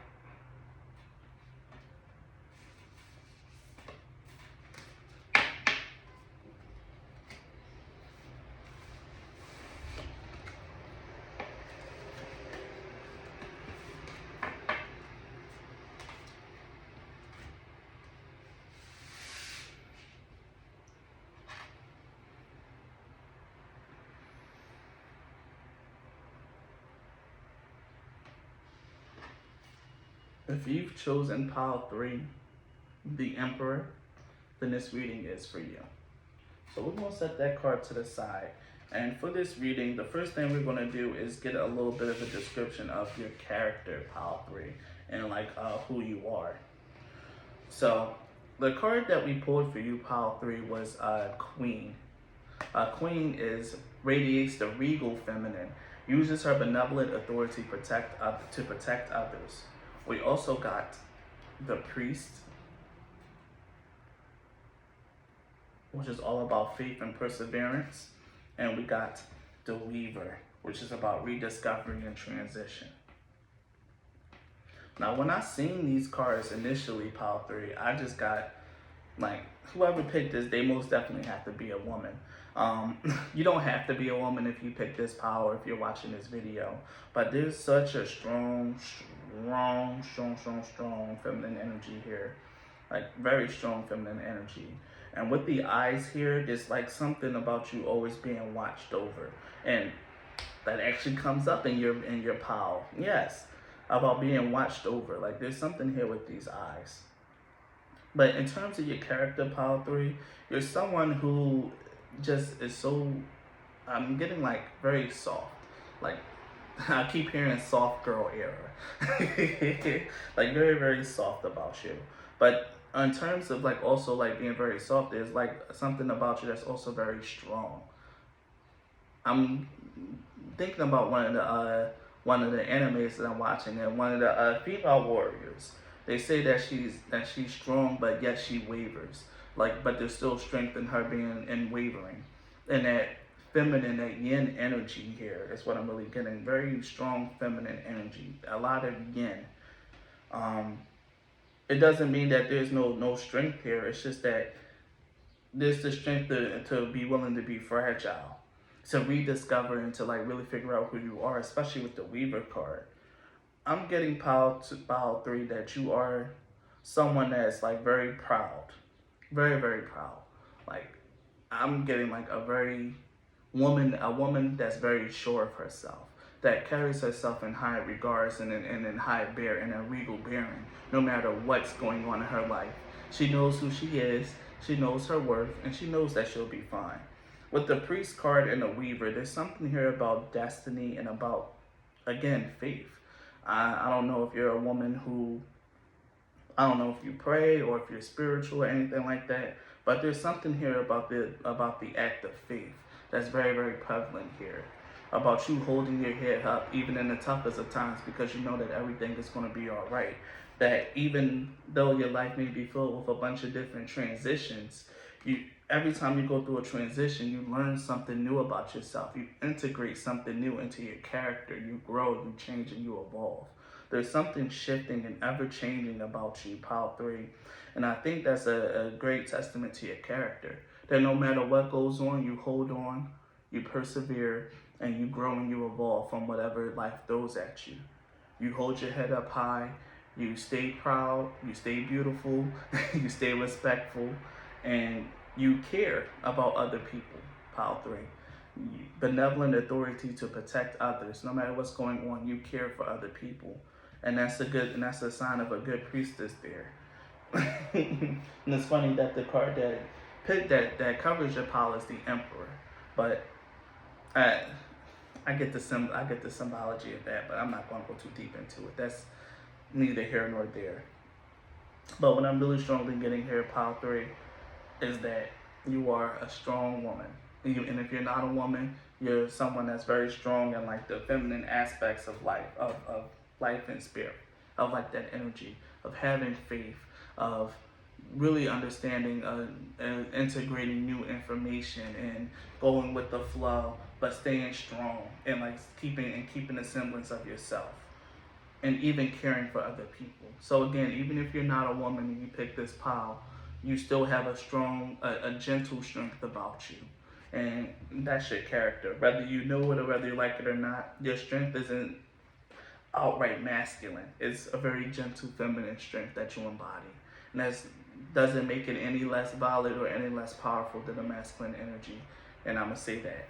If you've chosen Pile 3, the Emperor, then this reading is for you. So we're going to set that card to the side. And for this reading, the first thing we're going to do is get a little bit of a description of your character, Pile 3, and who you are. So the card that we pulled for you, Pile 3, was Queen. Queen radiates the regal feminine, uses her benevolent authority to protect others. We also got the Priest, which is all about faith and perseverance. And we got the Weaver, which is about rediscovery and transition. Now, when I seen these cards initially, Pile 3, I just got, whoever picked this, they most definitely have to be a woman. You don't have to be a woman if you pick this power, if you're watching this video. But there's such a strong feminine energy here. Very strong feminine energy. And with the eyes here, there's something about you always being watched over. And that actually comes up in your pile. Yes, about being watched over. There's something here with these eyes. But in terms of your character, Pile 3, you're someone who just is so, I'm getting very soft. I keep hearing soft girl era. Very, very soft about you. But in terms of also being very soft, there's something about you that's also very strong. I'm thinking about one one of the animes that I'm watching, and one of the female warriors. They say that she's strong, but yet she wavers. Like, but there's still strength in her being in wavering, and that feminine, that yin energy here is what I'm really getting. Very strong feminine energy, a lot of yin. Um, it doesn't mean that there's no strength here. It's just that there's the strength to be willing to be fragile, to rediscover and to like really figure out who you are, especially with the Weaver card. I'm getting pile 3 that you are someone that's like very proud, very very proud. Like, I'm getting like a woman that's very sure of herself, that carries herself in high regards and in high bear and a regal bearing, no matter what's going on in her life. She knows who she is, she knows her worth, and she knows that she'll be fine. With the priest card and the weaver, there's something here about destiny and about, again, faith. I don't know if you're a woman who, I don't know if you pray or if you're spiritual or anything like that, but there's something here about the act of faith that's very, very prevalent here. About you holding your head up even in the toughest of times, because you know that everything is going to be all right. That even though your life may be filled with a bunch of different transitions, every time you go through a transition, you learn something new about yourself. You integrate something new into your character. You grow, you change, and you evolve. There's something shifting and ever changing about you, pile 3. And I think that's a great testament to your character. That no matter what goes on, you hold on, you persevere, and you grow and you evolve from whatever life throws at you. You hold your head up high, you stay proud, you stay beautiful, you stay respectful, and you care about other people, pile 3. Benevolent authority to protect others. No matter what's going on, you care for other people. And that's a sign of a good priestess there. And it's funny that the card that covers your pile is the Emperor. But I get the symbology of that, but I'm not going to go too deep into it. That's neither here nor there. But what I'm really strongly getting here, pile 3, is that you are a strong woman. And if you're not a woman, you're someone that's very strong in like the feminine aspects of life, of life and spirit, of like that energy, of having faith, of really understanding and integrating new information and going with the flow, but staying strong and like keeping a semblance of yourself, and even caring for other people. So again, even if you're not a woman and you pick this pile, you still have a strong, a gentle strength about you. And that's your character. Whether you know it or whether you like it or not, your strength isn't outright masculine. It's a very gentle feminine strength that you embody. And that doesn't make it any less valid or any less powerful than the masculine energy. And I'm going to say that.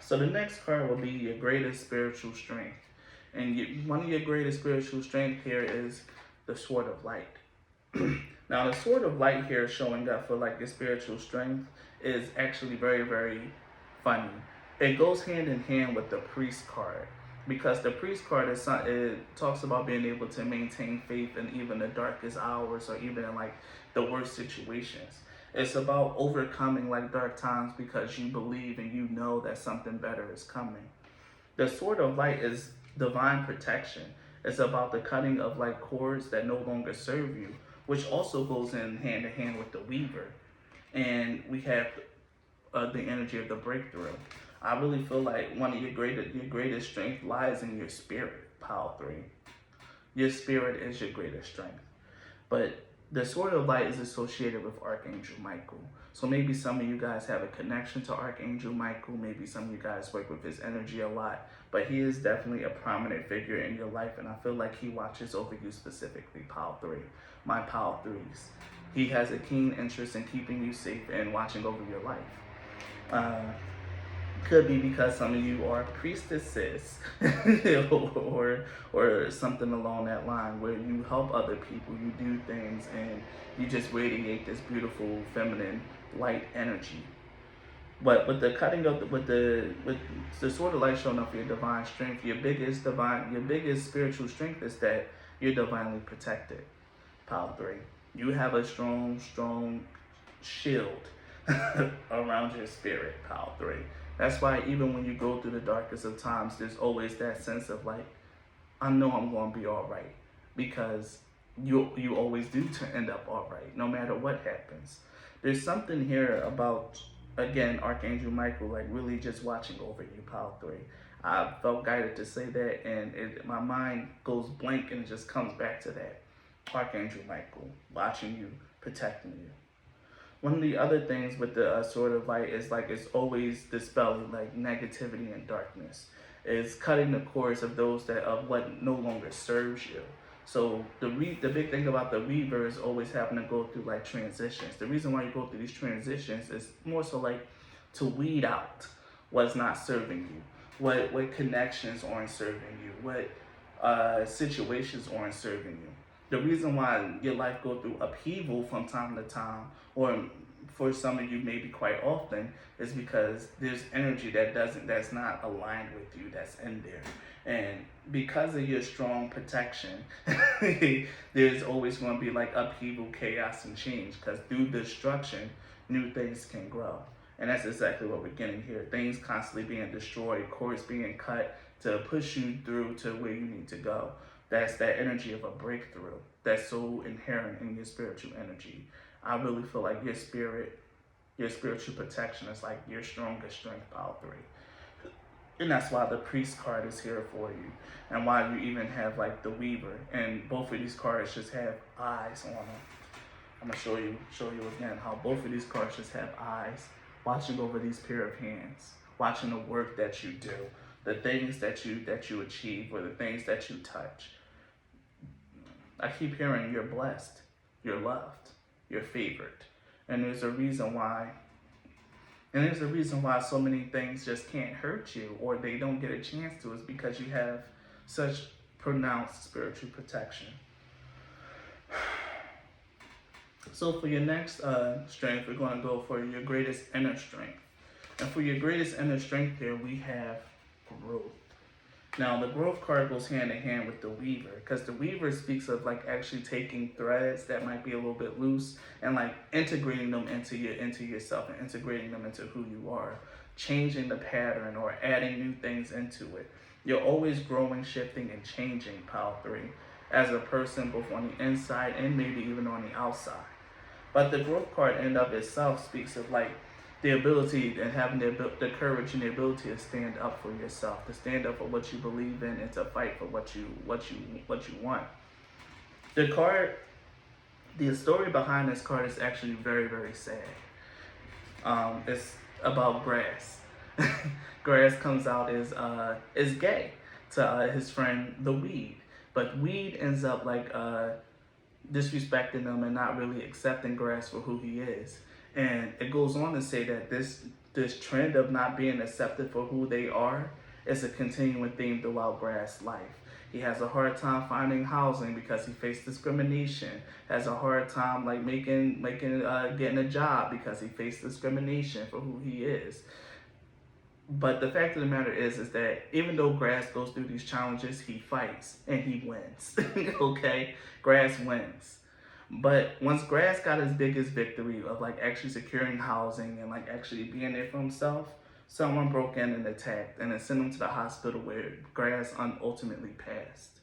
So the next card will be your greatest spiritual strength. And one of your greatest spiritual strength here is the Sword of Light. Now the Sword of Light here showing up for like your spiritual strength is actually very, very funny. It goes hand in hand with the Priest card, because the Priest card it talks about being able to maintain faith in even the darkest hours or even in like the worst situations. It's about overcoming like dark times because you believe and you know that something better is coming. The Sword of Light is divine protection. It's about the cutting of like cords that no longer serve you, which also goes in hand with the Weaver. And we have the energy of the breakthrough. I really feel like one of your greatest strength lies in your spirit, pile 3. Your spirit is your greatest strength. But the Sword of Light is associated with Archangel Michael. So maybe some of you guys have a connection to Archangel Michael. Maybe some of you guys work with his energy a lot. But he is definitely a prominent figure in your life. And I feel like he watches over you specifically, pile 3. My pile 3s. He has a keen interest in keeping you safe and watching over your life. Could be because some of you are priestesses or something along that line, where you help other people, you do things, and you just radiate this beautiful feminine light energy. But with the cutting of with the Sword of Light showing up for your divine strength, your biggest spiritual strength is that you're divinely protected. Pile 3. You have a strong shield around your spirit, pile 3. That's why even when you go through the darkest of times, there's always that sense of like, I know I'm going to be all right, because you always do to end up all right, no matter what happens. There's something here about, again, Archangel Michael, like really just watching over you, pile 3. I felt guided to say that, and my mind goes blank, and it just comes back to that. Archangel Michael, watching you, protecting you. One of the other things with the Sword of Light is like it's always dispelling like negativity and darkness. It's cutting the cords of those that of what no longer serves you. So the big thing about the Weaver is always having to go through like transitions. The reason why you go through these transitions is more so like to weed out what's not serving you, what connections aren't serving you, what situations aren't serving you. The reason why your life go through upheaval from time to time, or for some of you maybe quite often, is because there's energy that's not aligned with you that's in there. And because of your strong protection, there's always going to be like upheaval, chaos, and change, because through destruction, new things can grow. And that's exactly what we're getting here. Things constantly being destroyed, cords being cut to push you through to where you need to go. That's that energy of a breakthrough that's so inherent in your spiritual energy. I really feel like your spirit, your spiritual protection is like your strongest strength, pile 3. And that's why the Priest card is here for you, and why you even have like the Weaver. And both of these cards just have eyes on them. I'm gonna show you again how both of these cards just have eyes, watching over these pair of hands, watching the work that you do, the things that you achieve, or the things that you touch. I keep hearing you're blessed, you're loved, you're favored. And there's a reason why. And there's a reason why so many things just can't hurt you, or they don't get a chance to, is because you have such pronounced spiritual protection. So for your next strength, we're going to go for your greatest inner strength. And for your greatest inner strength here, we have growth. Now, the growth card goes hand in hand with the Weaver, because the Weaver speaks of like actually taking threads that might be a little bit loose and like integrating them into yourself, and integrating them into who you are, changing the pattern or adding new things into it. You're always growing, shifting, and changing, pile 3, as a person, both on the inside and maybe even on the outside. But the growth card in and of itself speaks of like the ability and having the courage and the ability to stand up for yourself, to stand up for what you believe in, and to fight for what you want. The story behind this card is actually very, very sad. It's about Grass. Grass comes out as gay to his friend the Weed, but Weed ends up like disrespecting them and not really accepting Grass for who he is. And it goes on to say that this trend of not being accepted for who they are is a continuing theme throughout Grass' life. He has a hard time finding housing because he faced discrimination. Has a hard time like getting a job because he faced discrimination for who he is. But the fact of the matter is that even though Grass goes through these challenges, he fights and he wins. Okay, Grass wins. But once Grass got his biggest victory of like actually securing housing and like actually being there for himself, someone broke in and attacked and then sent him to the hospital, where Grass ultimately passed.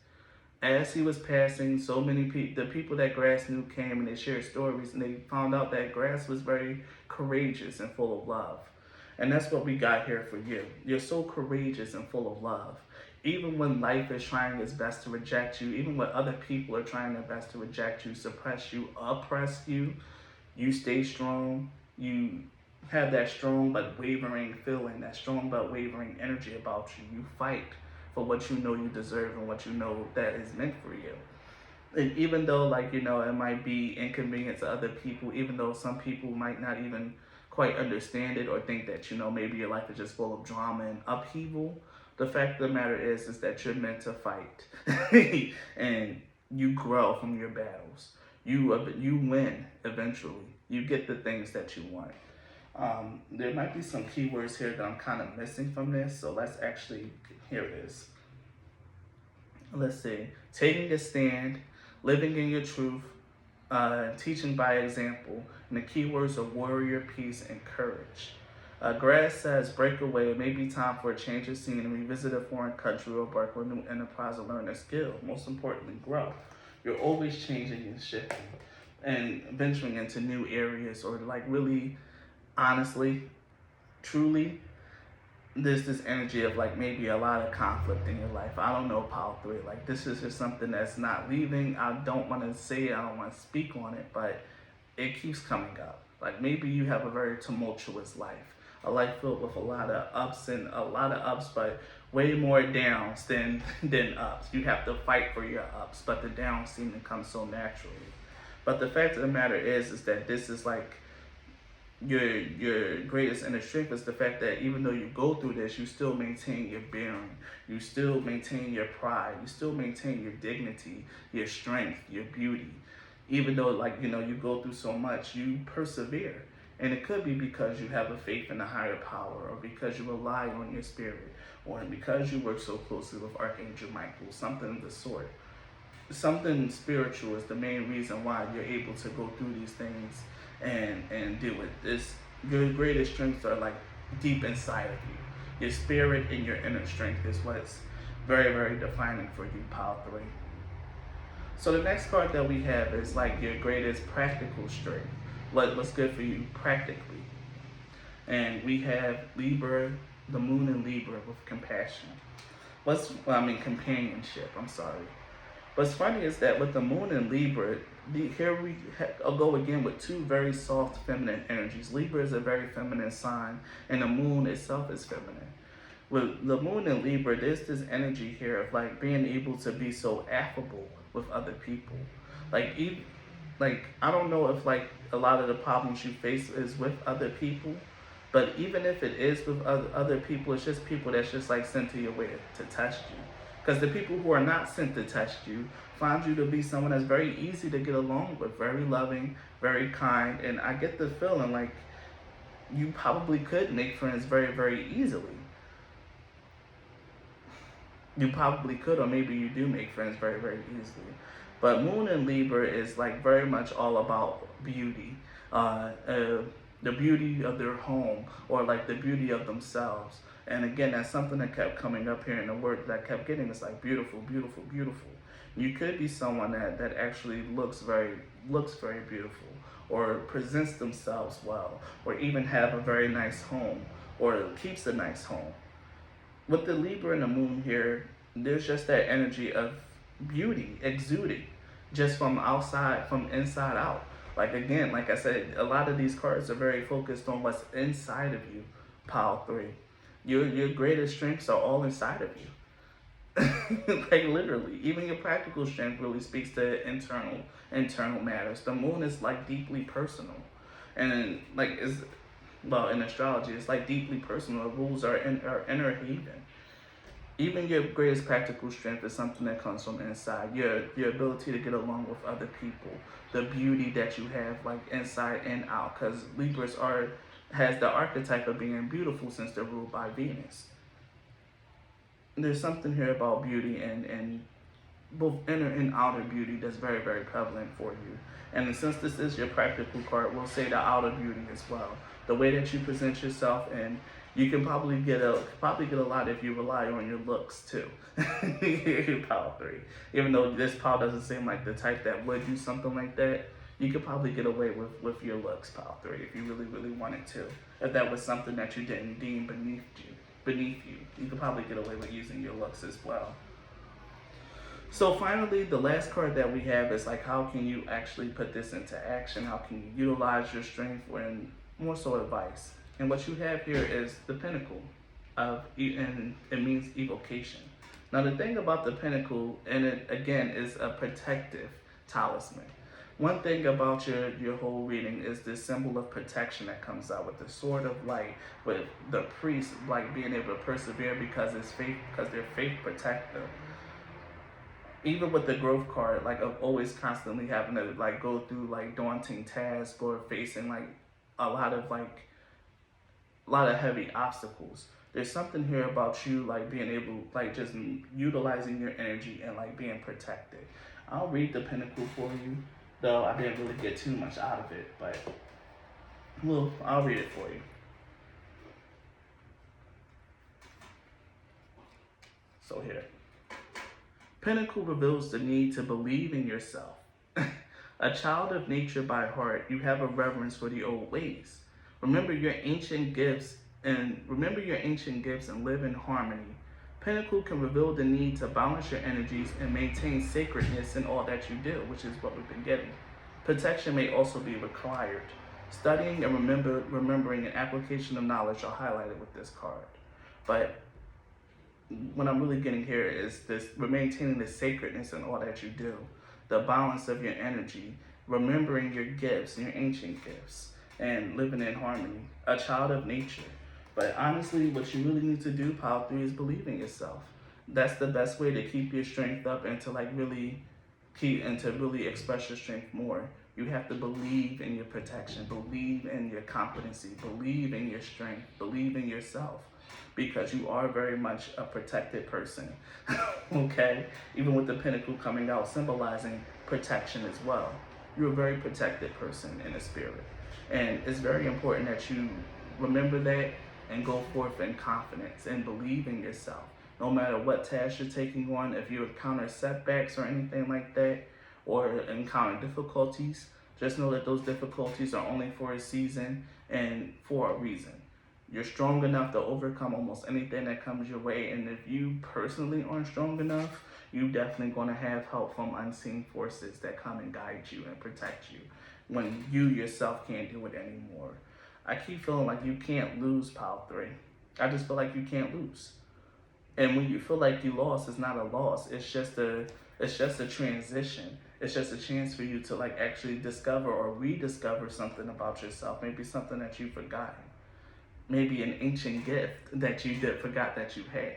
As he was passing, so many people, the people that Grass knew, came and they shared stories, and they found out that Grass was very courageous and full of love. And that's what we got here for you. You're so courageous and full of love. Even when life is trying its best to reject you, even when other people are trying their best to reject you, suppress you, oppress you, you stay strong. You have that strong but wavering feeling, that strong but wavering energy about you. You fight for what you know you deserve and what you know that is meant for you. And even though, like, it might be inconvenient to other people, even though some people might not even quite understand it or think that, maybe your life is just full of drama and upheaval, the fact of the matter is that you're meant to fight. And you grow from your battles. You win eventually. You get the things that you want. There might be some keywords here that I'm kind of missing from this, so let's actually, here it is. Let's see. Taking a stand, living in your truth, teaching by example, and the keywords are warrior, peace, and courage. Grass says, break away. It may be time for a change of scene and revisit a foreign country or embark on a new enterprise or learn a skill. Most importantly, grow. You're always changing and shifting and venturing into new areas, or like really, honestly, truly, there's this energy of like maybe a lot of conflict in your life. I don't know, Power 3. Like, this is just something that's not leaving. I don't want to say it, I don't want to speak on it, but it keeps coming up. Like, maybe you have a very tumultuous life, a life filled with a lot of ups, but way more downs than ups. You have to fight for your ups, but the downs seem to come so naturally. But the fact of the matter is that this is like your greatest inner strength is the fact that even though you go through this, you still maintain your bearing, you still maintain your pride, you still maintain your dignity, your strength, your beauty. Even though, like, you go through so much, you persevere. And it could be because you have a faith in a higher power, or because you rely on your spirit, or because you work so closely with Archangel Michael, something of the sort. Something spiritual is the main reason why you're able to go through these things and deal with this. Your greatest strengths are like deep inside of you. Your spirit and your inner strength is what's very, very defining for you, Power 3. So the next card that we have is like your greatest practical strength. What's good for you practically. And we have Libra, the moon in Libra with compassion. Companionship, I'm sorry. What's funny is that with the moon in Libra, here we go again with two very soft feminine energies. Libra is a very feminine sign, and the moon itself is feminine. With the moon in Libra, there's this energy here of like being able to be so affable with other people. Like, I don't know if like a lot of the problems you face is with other people, but even if it is with other people, it's just people that's just like sent to your way to test you. Because the people who are not sent to test you find you to be someone that's very easy to get along with, very loving, very kind, and I get the feeling like you probably could make friends very, very easily. You probably could, or maybe you do make friends very, very easily. But Moon in Libra is like very much all about beauty. The beauty of their home, or like the beauty of themselves. And again, that's something that kept coming up here in the word that I kept getting. It's like beautiful, beautiful, beautiful. You could be someone that actually looks very beautiful, or presents themselves well, or even have a very nice home, or keeps a nice home. With the Libra and the moon here, there's just that energy of beauty exuding just from outside, from inside out. Like, again, like I said, a lot of these cards are very focused on what's inside of you, Pile 3. Your greatest strengths are all inside of you. Like, literally. Even your practical strength really speaks to internal matters. The moon is like deeply personal. And like in astrology, it's like deeply personal. It rules our inner haven. Even your greatest practical strength is something that comes from inside. Your ability to get along with other people, the beauty that you have like inside and out. Because Libras has the archetype of being beautiful since they're ruled by Venus. There's something here about beauty and both inner and outer beauty that's very, very prevalent for you. And since this is your practical card, we'll say the outer beauty as well. The way that you present yourself, and you can probably get a lot if you rely on your looks too. Power 3. Even though this power doesn't seem like the type that would do something like that, you could probably get away with your looks, Power 3, if you really, really wanted to. If that was something that you didn't deem beneath you, you could probably get away with using your looks as well. So finally, the last card that we have is like, how can you actually put this into action? How can you utilize your strength, and more so advice? And what you have here is the Pentacle and it means evocation. Now the thing about the Pentacle, and it again is a protective talisman. One thing about your whole reading is this symbol of protection that comes out with the sword of light, with the priest like being able to persevere because their faith protect them. Even with the growth card, like of always constantly having to like go through like daunting tasks, or facing like a lot of heavy obstacles. There's something here about you like being able, like just utilizing your energy and like being protected. I'll read the Pentacle for you. though I didn't really get too much out of it, but well, I'll read it for you. So here, Pinnacle reveals the need to believe in yourself. A child of nature by heart, you have a reverence for the old ways. Remember your ancient gifts and live in harmony. Pinnacle can reveal the need to balance your energies and maintain sacredness in all that you do, which is what we've been getting. Protection may also be required. Studying and remembering an application of knowledge are highlighted with this card. But what I'm really getting here is this: we're maintaining the sacredness in all that you do, the balance of your energy, remembering your gifts, your ancient gifts, and living in harmony. A child of nature. But honestly, what you really need to do, Pile 3, is believe in yourself. That's the best way to keep your strength up and to really express your strength more. You have to believe in your protection, believe in your competency, believe in your strength, believe in yourself, because you are very much a protected person. Okay? Even with the Pinnacle coming out, symbolizing protection as well. You're a very protected person in the spirit. And it's very important that you remember that and go forth in confidence and believe in yourself. No matter what task you're taking on, if you encounter setbacks or anything like that, or encounter difficulties, just know that those difficulties are only for a season and for a reason. You're strong enough to overcome almost anything that comes your way, and if you personally aren't strong enough, you definitely going to have help from unseen forces that come and guide you and protect you when you yourself can't do it anymore. I keep feeling like you can't lose, Pile 3. I just feel like you can't lose. And when you feel like you lost, it's not a loss. It's just a transition. It's just a chance for you to like actually discover or rediscover something about yourself. Maybe something that you've forgotten. Maybe an ancient gift that you forgot that you had.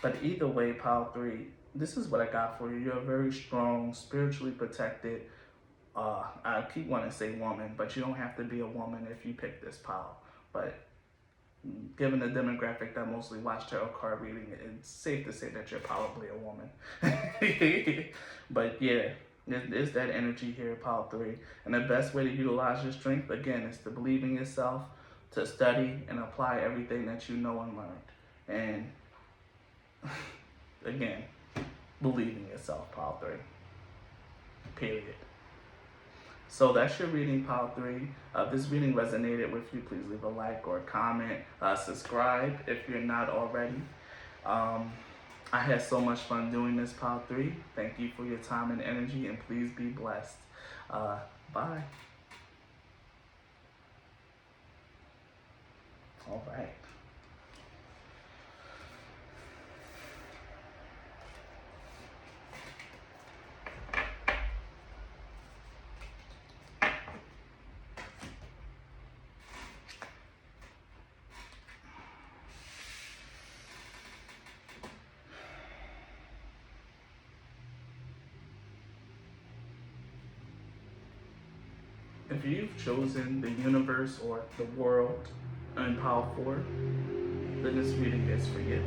But either way, Pile 3, this is what I got for you. You're very strong, spiritually protected. I keep wanting to say woman, but you don't have to be a woman if you pick this pile. But given the demographic that mostly watch tarot card reading, it's safe to say that you're probably a woman. But yeah, there's that energy here, Pile 3. And the best way to utilize your strength, again, is to believe in yourself, to study and apply everything that you know and learned. And again, believe in yourself, Pile 3. Period. So that's your reading, Pile 3. If this reading resonated with you, please leave a like or a comment. Subscribe if you're not already. I had so much fun doing this, Pile 3. Thank you for your time and energy, and please be blessed. Bye. All right. If you've chosen the universe or the world in Pile 4, then this reading is for you.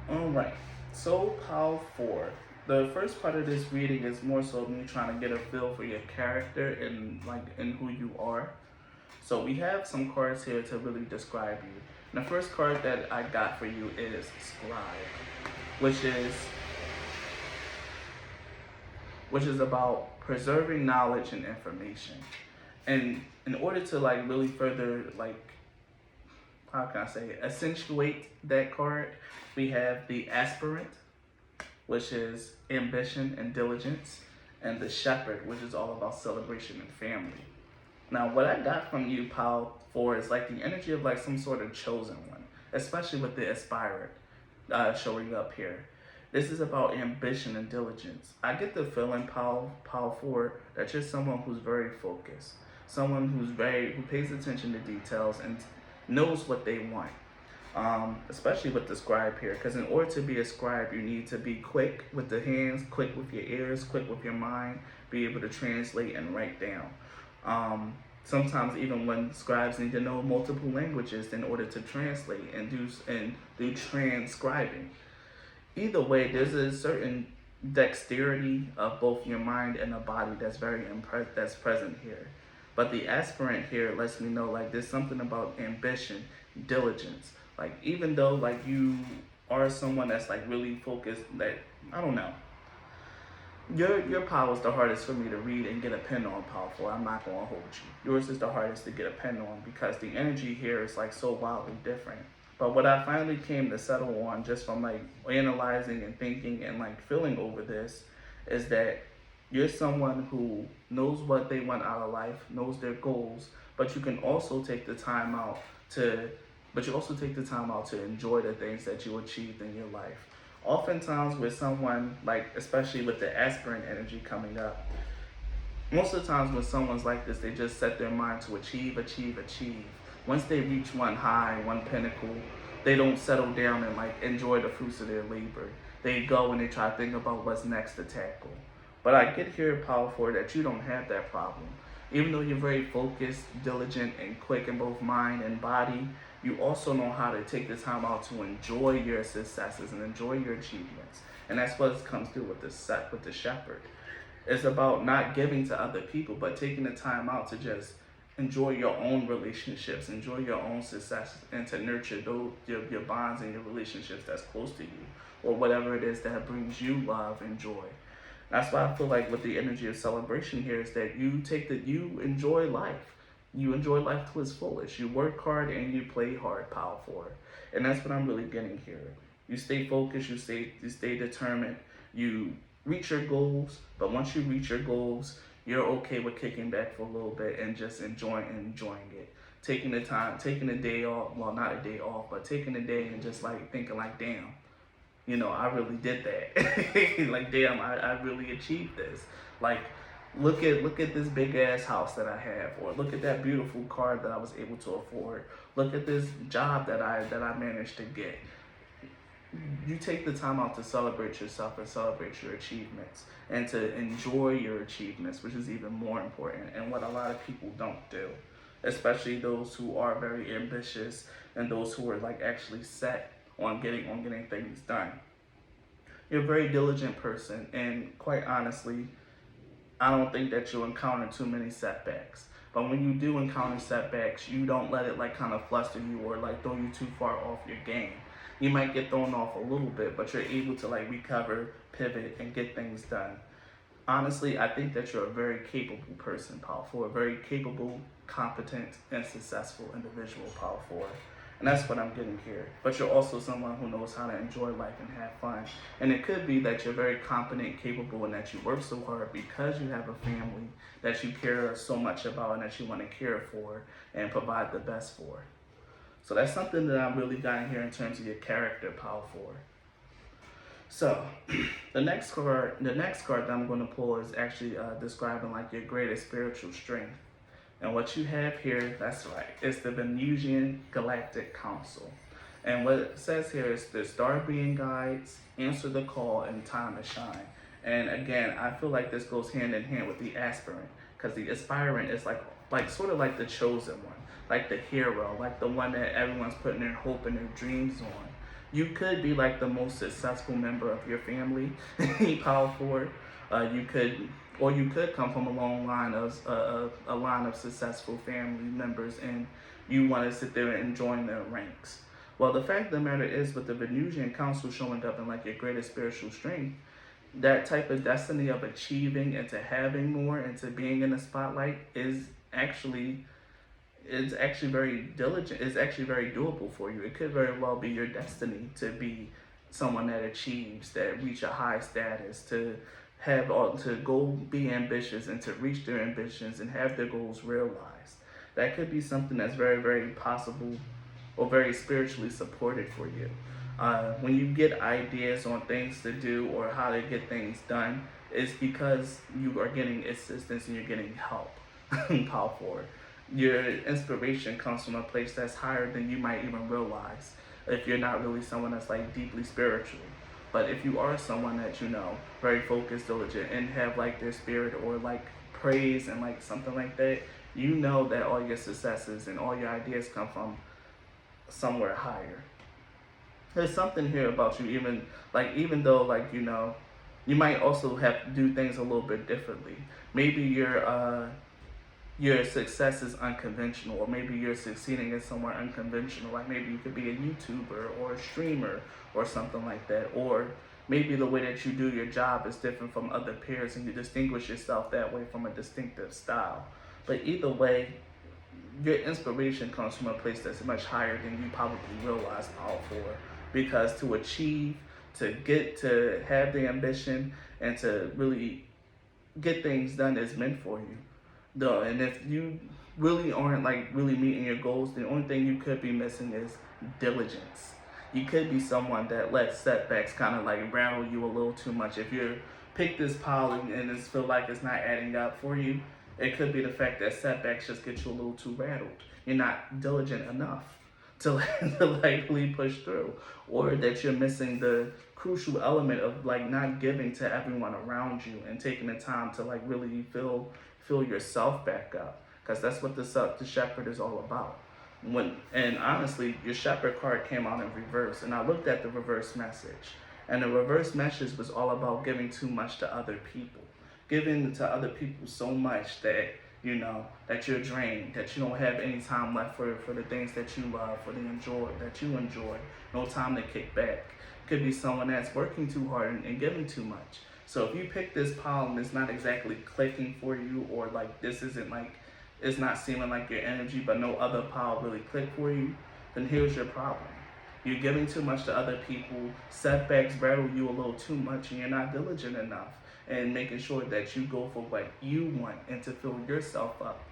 Alright, so Pile 4. The first part of this reading is more so me trying to get a feel for your character and who you are. So we have some cards here to really describe you. And the first card that I got for you is Scribe, which is about preserving knowledge and information. And in order to really further how can I say it, accentuate that card, we have the Aspirant, which is ambition and diligence, and the Shepherd, which is all about celebration and family. Now, what I got from you, Pile 4, is the energy of some sort of chosen one, especially with the Aspirant showing up here. This is about ambition and diligence. I get the feeling, Pile 4, that you're someone who's very focused, someone who pays attention to details and knows what they want. Especially with the Scribe here, because in order to be a scribe, you need to be quick with the hands, quick with your ears, quick with your mind, be able to translate and write down. Sometimes even when scribes need to know multiple languages in order to translate and do transcribing. Either way, there's a certain dexterity of both your mind and the body that's that's present here. But the aspirant here lets me know like there's something about ambition, diligence. Like even though like you are someone that's like really focused, that I don't know. Your power is the hardest for me to read and get a pen on, powerful. I'm not gonna hold you. Yours is the hardest to get a pen on because the energy here is like so wildly different. But what I finally came to settle on just from like analyzing and thinking and like feeling over this is that you're someone who knows what they want out of life, knows their goals, but you can also take the time out to but you also take the time out to enjoy the things that you achieved in your life. Oftentimes with someone like, especially with the aspirant energy coming up, most of the times when someone's like this, they just set their mind to achieve, achieve, achieve. Once they reach one high, one pinnacle, they don't settle down and like enjoy the fruits of their labor. They go and they try to think about what's next to tackle. But I get here, powerful, that you don't have that problem. Even though you're very focused, diligent, and quick in both mind and body, you also know how to take the time out to enjoy your successes and enjoy your achievements. And that's what comes through with the shepherd. It's about not giving to other people, but taking the time out to just enjoy your own relationships, enjoy your own success, and to nurture your bonds and your relationships that's close to you, or whatever it is that brings you love and joy. That's why I feel like with the energy of celebration here is that you enjoy life. You enjoy life to its fullest. You work hard and you play hard, powerful. And that's what I'm really getting here. You stay focused, you stay determined, you reach your goals, but once you reach your goals, you're okay with kicking back for a little bit and just enjoying it. Taking the time, taking a day off, well not a day off, but taking a day and just like thinking like, damn, I really did that. Like, damn, I really achieved this. Like, look at this big ass house that I have, or look at that beautiful car that I was able to afford. Look at this job that I managed to get. You take the time out to celebrate yourself and celebrate your achievements and to enjoy your achievements, which is even more important and what a lot of people don't do, especially those who are very ambitious and those who are like actually set on getting things done. You're a very diligent person, and quite honestly, I don't think that you'll encounter too many setbacks. But when you do encounter setbacks, you don't let it like kind of fluster you or like throw you too far off your game. You might get thrown off a little bit, but you're able to like recover, pivot, and get things done. Honestly, I think that you're a very capable person, powerful, a very capable, competent, and successful individual, powerful. And that's what I'm getting here. But you're also someone who knows how to enjoy life and have fun. And it could be that you're very competent, capable, and that you work so hard because you have a family that you care so much about and that you want to care for and provide the best for. So that's something that I'm really got here in terms of your character, powerful. So, the next card that I'm going to pull is actually describing like your greatest spiritual strength. And what you have here, that's right, it's the Venusian Galactic Council. And what it says here is the star being guides, answer the call, and time to shine. And again, I feel like this goes hand in hand with the aspirant, because the aspirant is like sort of like the chosen one, like the hero, like the one that everyone's putting their hope and their dreams on. You could be like the most successful member of your family, powerful. You could come from a long line of a line of successful family members, and you want to sit there and join their ranks. Well, the fact of the matter is, with the Venusian Council showing up in like your greatest spiritual strength, that type of destiny of achieving and to having more and to being in the spotlight is actually very diligent. It's actually very doable for you. It could very well be your destiny to be someone that achieves, that reach a high status, to go be ambitious and to reach their ambitions and have their goals realized. That could be something that's very, very possible or very spiritually supported for you. When you get ideas on things to do or how to get things done, it's because you are getting assistance and you're getting help. Powerful. Your inspiration comes from a place that's higher than you might even realize if you're not really someone that's like deeply spiritual. But if you are someone that very focused, diligent, and have like their spirit or like praise and like something like that, you know that all your successes and all your ideas come from somewhere higher. There's something here about you, even though You might also have to do things a little bit differently. Maybe your success is unconventional, or maybe you're succeeding in somewhere unconventional. Like maybe you could be a YouTuber or a streamer or something like that. Or maybe the way that you do your job is different from other peers and you distinguish yourself that way from a distinctive style. But either way, your inspiration comes from a place that's much higher than you probably realize how for. Because to achieve, to get to have the ambition and to really get things done is meant for you. Though, and if you really aren't like really meeting your goals, the only thing you could be missing is diligence. You could be someone that lets setbacks kind of like rattle you a little too much. If you pick this pile and it feel like it's not adding up for you, it could be the fact that setbacks just get you a little too rattled. You're not diligent enough to, to like really push through, or that you're missing the crucial element of like not giving to everyone around you and taking the time to like really fill yourself back up, because that's what the shepherd is all about. And honestly, your shepherd card came out in reverse, and I looked at the reverse message, and the reverse message was all about giving too much to other people, giving to other people so much that that you're drained, that you don't have any time left for the things that you love, for the enjoy that you enjoy, no time to kick back. Could be someone that's working too hard and giving too much. So if you pick this pile and it's not exactly clicking for you, or like this isn't like, it's not seeming like your energy, but no other pile really click for you, then here's your problem. You're giving too much to other people, setbacks rattle you a little too much, and you're not diligent enough and making sure that you go for what you want and to fill yourself up.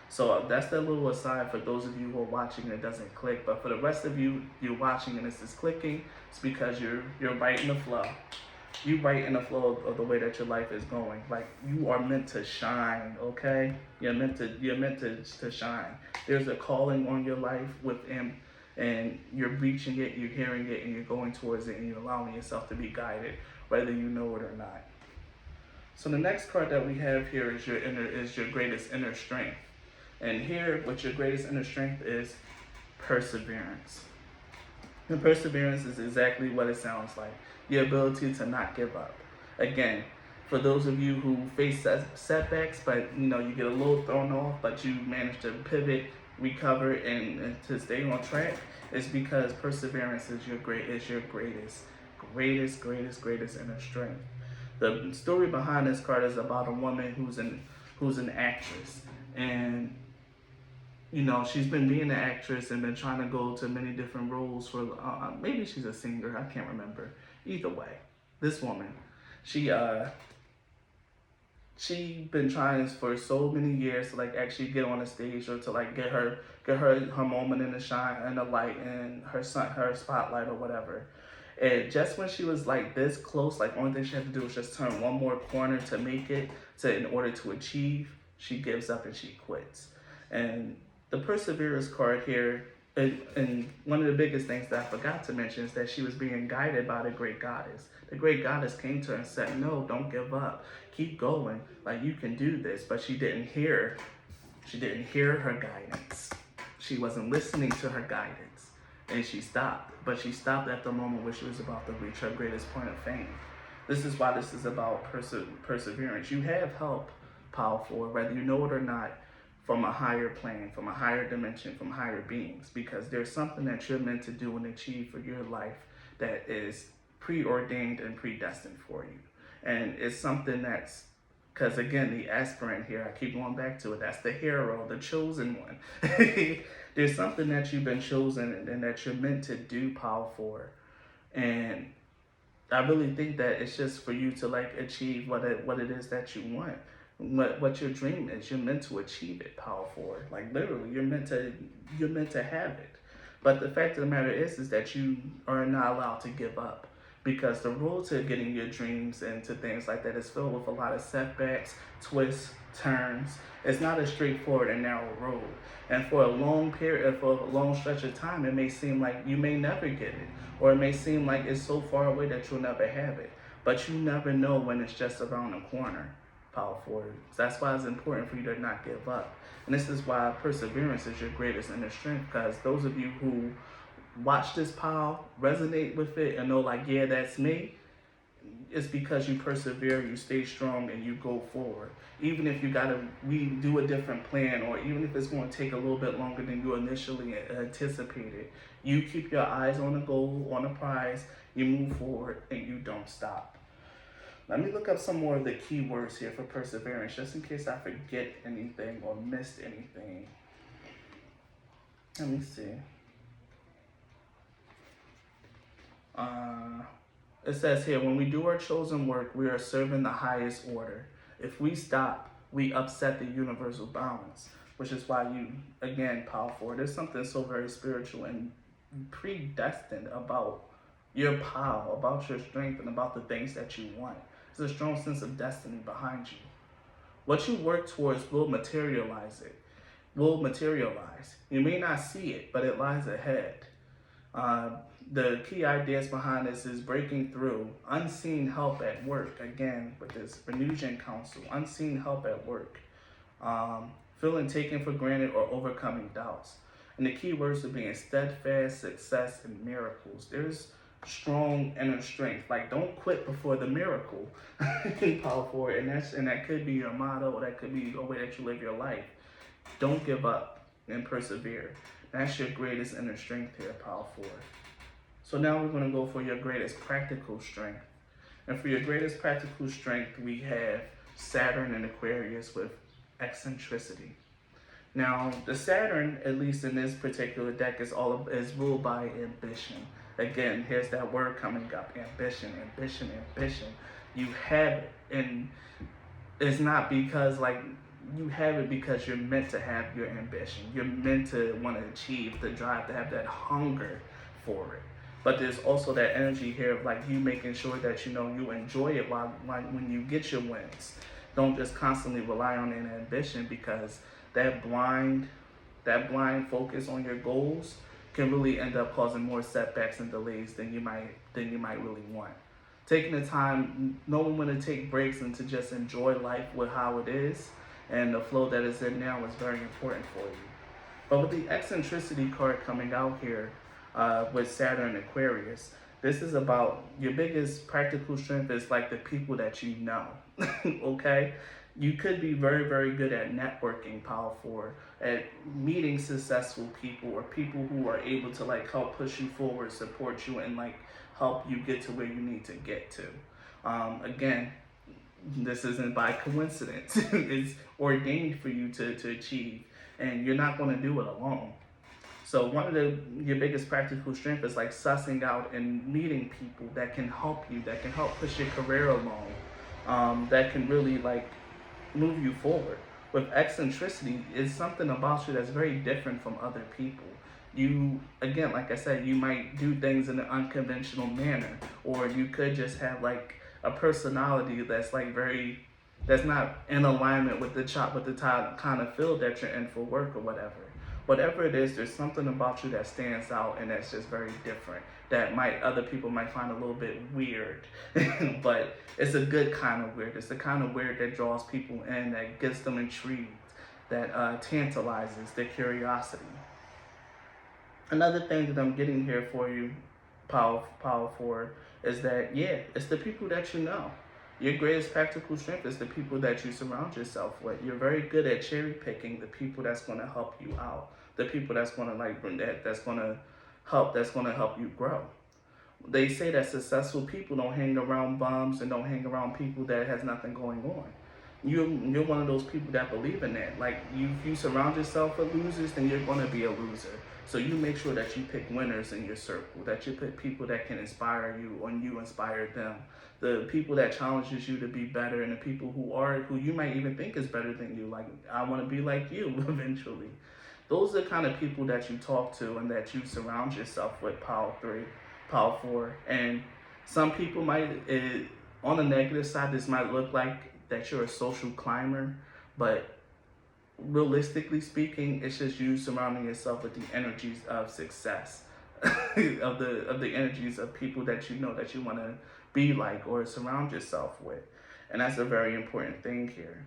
So that's that little aside for those of you who are watching and it doesn't click. But for the rest of you, you're watching and this is clicking, it's because you're right in the flow. You right in the flow of the way that your life is going. Like you are meant to shine, okay? You're meant to shine. There's a calling on your life within, and you're reaching it, you're hearing it, and you're going towards it, and you're allowing yourself to be guided, whether you know it or not. So the next card that we have here is your greatest inner strength. And here, what your greatest inner strength is perseverance. And perseverance is exactly what it sounds like. The ability to not give up. Again, for those of you who face setbacks, but you get a little thrown off, but you manage to pivot, recover, and to stay on track, it's because perseverance is your greatest inner strength. The story behind this card is about a woman who's an actress, and she's been being an actress and been trying to go to many different roles for maybe she's a singer, I can't remember. Either way, this woman, she been trying for so many years to like actually get on the stage, or to like get her moment in the shine and the light and her spotlight or whatever. And just when she was like this close, like only thing she had to do was just turn one more corner to make it, in order to achieve, she gives up and she quits. And the perseverance card here, and one of the biggest things that I forgot to mention is that she was being guided by the great goddess. The great goddess came to her and said, no, don't give up. Keep going. Like you can do this. But she didn't hear her guidance. She wasn't listening to her guidance. And she stopped. But she stopped at the moment where she was about to reach her greatest point of fame. This is why this is about perseverance. You have help, powerful, whether you know it or not, from a higher plane, from a higher dimension, from higher beings, because there's something that you're meant to do and achieve for your life that is preordained and predestined for you. And it's something that's, because again, the aspirant here, I keep going back to it, that's the hero, the chosen one. There's something that you've been chosen and that you're meant to do, powerful. And I really think that it's just for you to like achieve what it is that you want. What your dream is, you're meant to achieve it, powerful. Like literally, you're meant to have it. But the fact of the matter is that you are not allowed to give up, because the road to getting your dreams and to things like that is filled with a lot of setbacks, twists, turns. It's not a straightforward and narrow road. And for a long stretch of time, it may seem like you may never get it, or it may seem like it's so far away that you'll never have it. But you never know when it's just around the corner. Powerful. So that's why it's important for you to not give up. And this is why perseverance is your greatest inner strength, because those of you who watch this pile, resonate with it, and know like, yeah, that's me, it's because you persevere, you stay strong, and you go forward. Even if you gotta redo a different plan, or even if it's going to take a little bit longer than you initially anticipated, you keep your eyes on the goal, on the prize, you move forward, and you don't stop. Let me look up some more of the key words here for perseverance, just in case I forget anything or missed anything. Let me see. It says here, when we do our chosen work, we are serving the highest order. If we stop, we upset the universal balance, which is why you, again, powerful. There's something so very spiritual and predestined about your power, about your strength, and about the things that you want. There's a strong sense of destiny behind you. What you work towards will materialize it. Will materialize. You may not see it, but it lies ahead. The key ideas behind this is breaking through, unseen help at work, again with this Venusian council, unseen help at work, feeling taken for granted or overcoming doubts. And the key words are being steadfast, success, and miracles. There's strong inner strength. Like, don't quit before the miracle. Powerful, and that could be your motto, or that could be the way that you live your life. Don't give up and persevere. That's your greatest inner strength here, powerful. So now we're going to go for your greatest practical strength. And for your greatest practical strength, we have Saturn and Aquarius with eccentricity. Now, the Saturn, at least in this particular deck, is ruled by ambition. Again, here's that word coming up: ambition, ambition, ambition. You have it, and it's not because you have it because you're meant to have your ambition. You're meant to want to achieve, the drive, to have that hunger for it. But there's also that energy here of you making sure that you enjoy it while when you get your wins. Don't just constantly rely on an ambition, because that blind focus on your goals can really end up causing more setbacks and delays than you might really want. Taking the time, knowing when to take breaks and to just enjoy life with how it is and the flow that is in now is very important for you. But with the eccentricity card coming out here, with Saturn and Aquarius, this is about your biggest practical strength is the people that you know. Okay? You could be very, very good at networking, powerful, at meeting successful people, or people who are able to help push you forward, support you, and help you get to where you need to get to. Again, this isn't by coincidence. It's ordained for you to achieve, and you're not going to do it alone. So one of your biggest practical strength is sussing out and meeting people that can help you, that can help push your career along, that can really move you forward. With eccentricity, it's something about you that's very different from other people. You, again, like I said, you might do things in an unconventional manner, or you could just have a personality that's that's not in alignment with the kind of field that you're in for work or whatever. Whatever it is, there's something about you that stands out, and that's just very different, that other people might find a little bit weird. But it's a good kind of weird. It's the kind of weird that draws people in, that gets them intrigued, that tantalizes their curiosity. Another thing that I'm getting here for you, power for, is that, it's the people that you know. Your greatest practical strength is the people that you surround yourself with. You're very good at cherry picking the people that's going to help you out, the people that's going to that's going to help you grow. They say that successful people don't hang around bums and don't hang around people that has nothing going on. You're one of those people that believe in that. If you surround yourself with losers, then you're going to be a loser. So you make sure that you pick winners in your circle, that you pick people that can inspire you, and you inspire them. The people that challenges you to be better, and the people who you might even think is better than you. I want to be like you eventually. Those are the kind of people that you talk to and that you surround yourself with, Power 3, Power 4. And some people might, on the negative side, this might look like that you're a social climber, but realistically speaking, it's just you surrounding yourself with the energies of success, of the energies of people that you know that you want to be like or surround yourself with. And that's a very important thing here.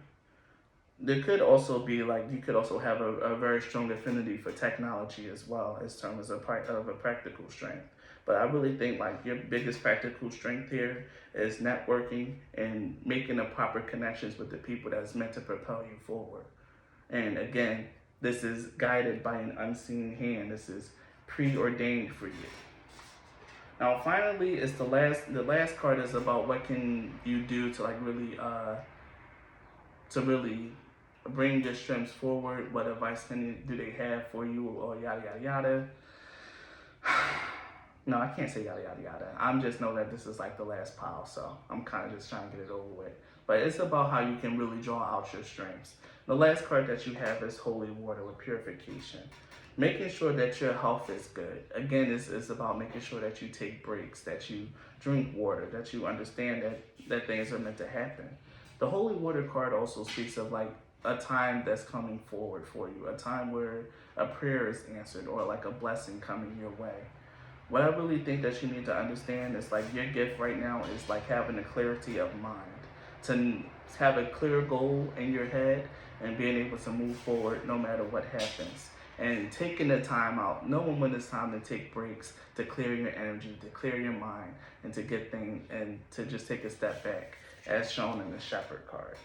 there could also be like you could also have a very strong affinity for technology as well as terms of a practical strength. But I really think like your biggest practical strength here is networking and making the proper connections with the people that's meant to propel you forward. And again, this is guided by an unseen hand. This is preordained for you. Now, finally, it's the last card is about what can you do to like really bring your strengths forward. What advice do they have for you, or yada yada yada. No, I can't say yada yada yada. I'm just know that this is like the last pile, so I'm kind of just trying to get it over with. But it's about how you can really draw out your strengths. The last card that you have is Holy Water with Purification. Making sure that your health is good. Again, it's about making sure that you take breaks, that you drink water, that you understand that things are meant to happen. The Holy Water card also speaks of like a time that's coming forward for you, a time where a prayer is answered or like a blessing coming your way. What I really think that you need to understand is like your gift right now is like having a clarity of mind, to have a clear goal in your head and being able to move forward no matter what happens. And taking the time out, knowing when it's time to take breaks, to clear your energy, to clear your mind, and to get things and to just take a step back, as shown in the Shepherd card.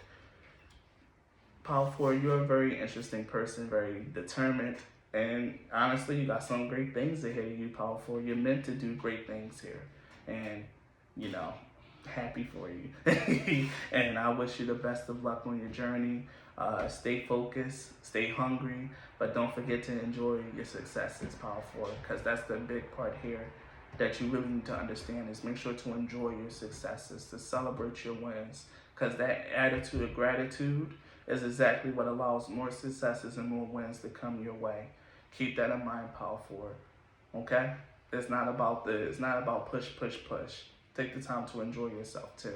Power 4, you're a very interesting person, very determined, and honestly, you got some great things ahead of you, Power 4. You're meant to do great things here, and you know, happy for you. And I wish you the best of luck on your journey. Stay focused, stay hungry, but don't forget to enjoy your successes, Power 4, because that's the big part here that you really need to understand is make sure to enjoy your successes, to celebrate your wins, because that attitude of gratitude is exactly what allows more successes and more wins to come your way. Keep that in mind, Power 4. Okay? It's not about push, push, push. Take the time to enjoy yourself too.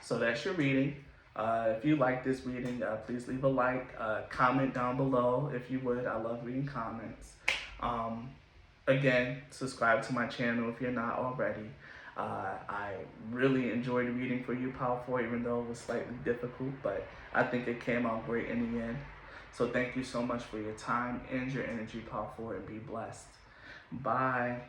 So that's your reading. If you like this reading, please leave a like, comment down below if you would. I love reading comments. Again, subscribe to my channel if you're not already. I really enjoyed reading for you, Power 4, even though it was slightly difficult, but I think it came out great in the end. So thank you so much for your time and your energy, Power 4, and be blessed. Bye.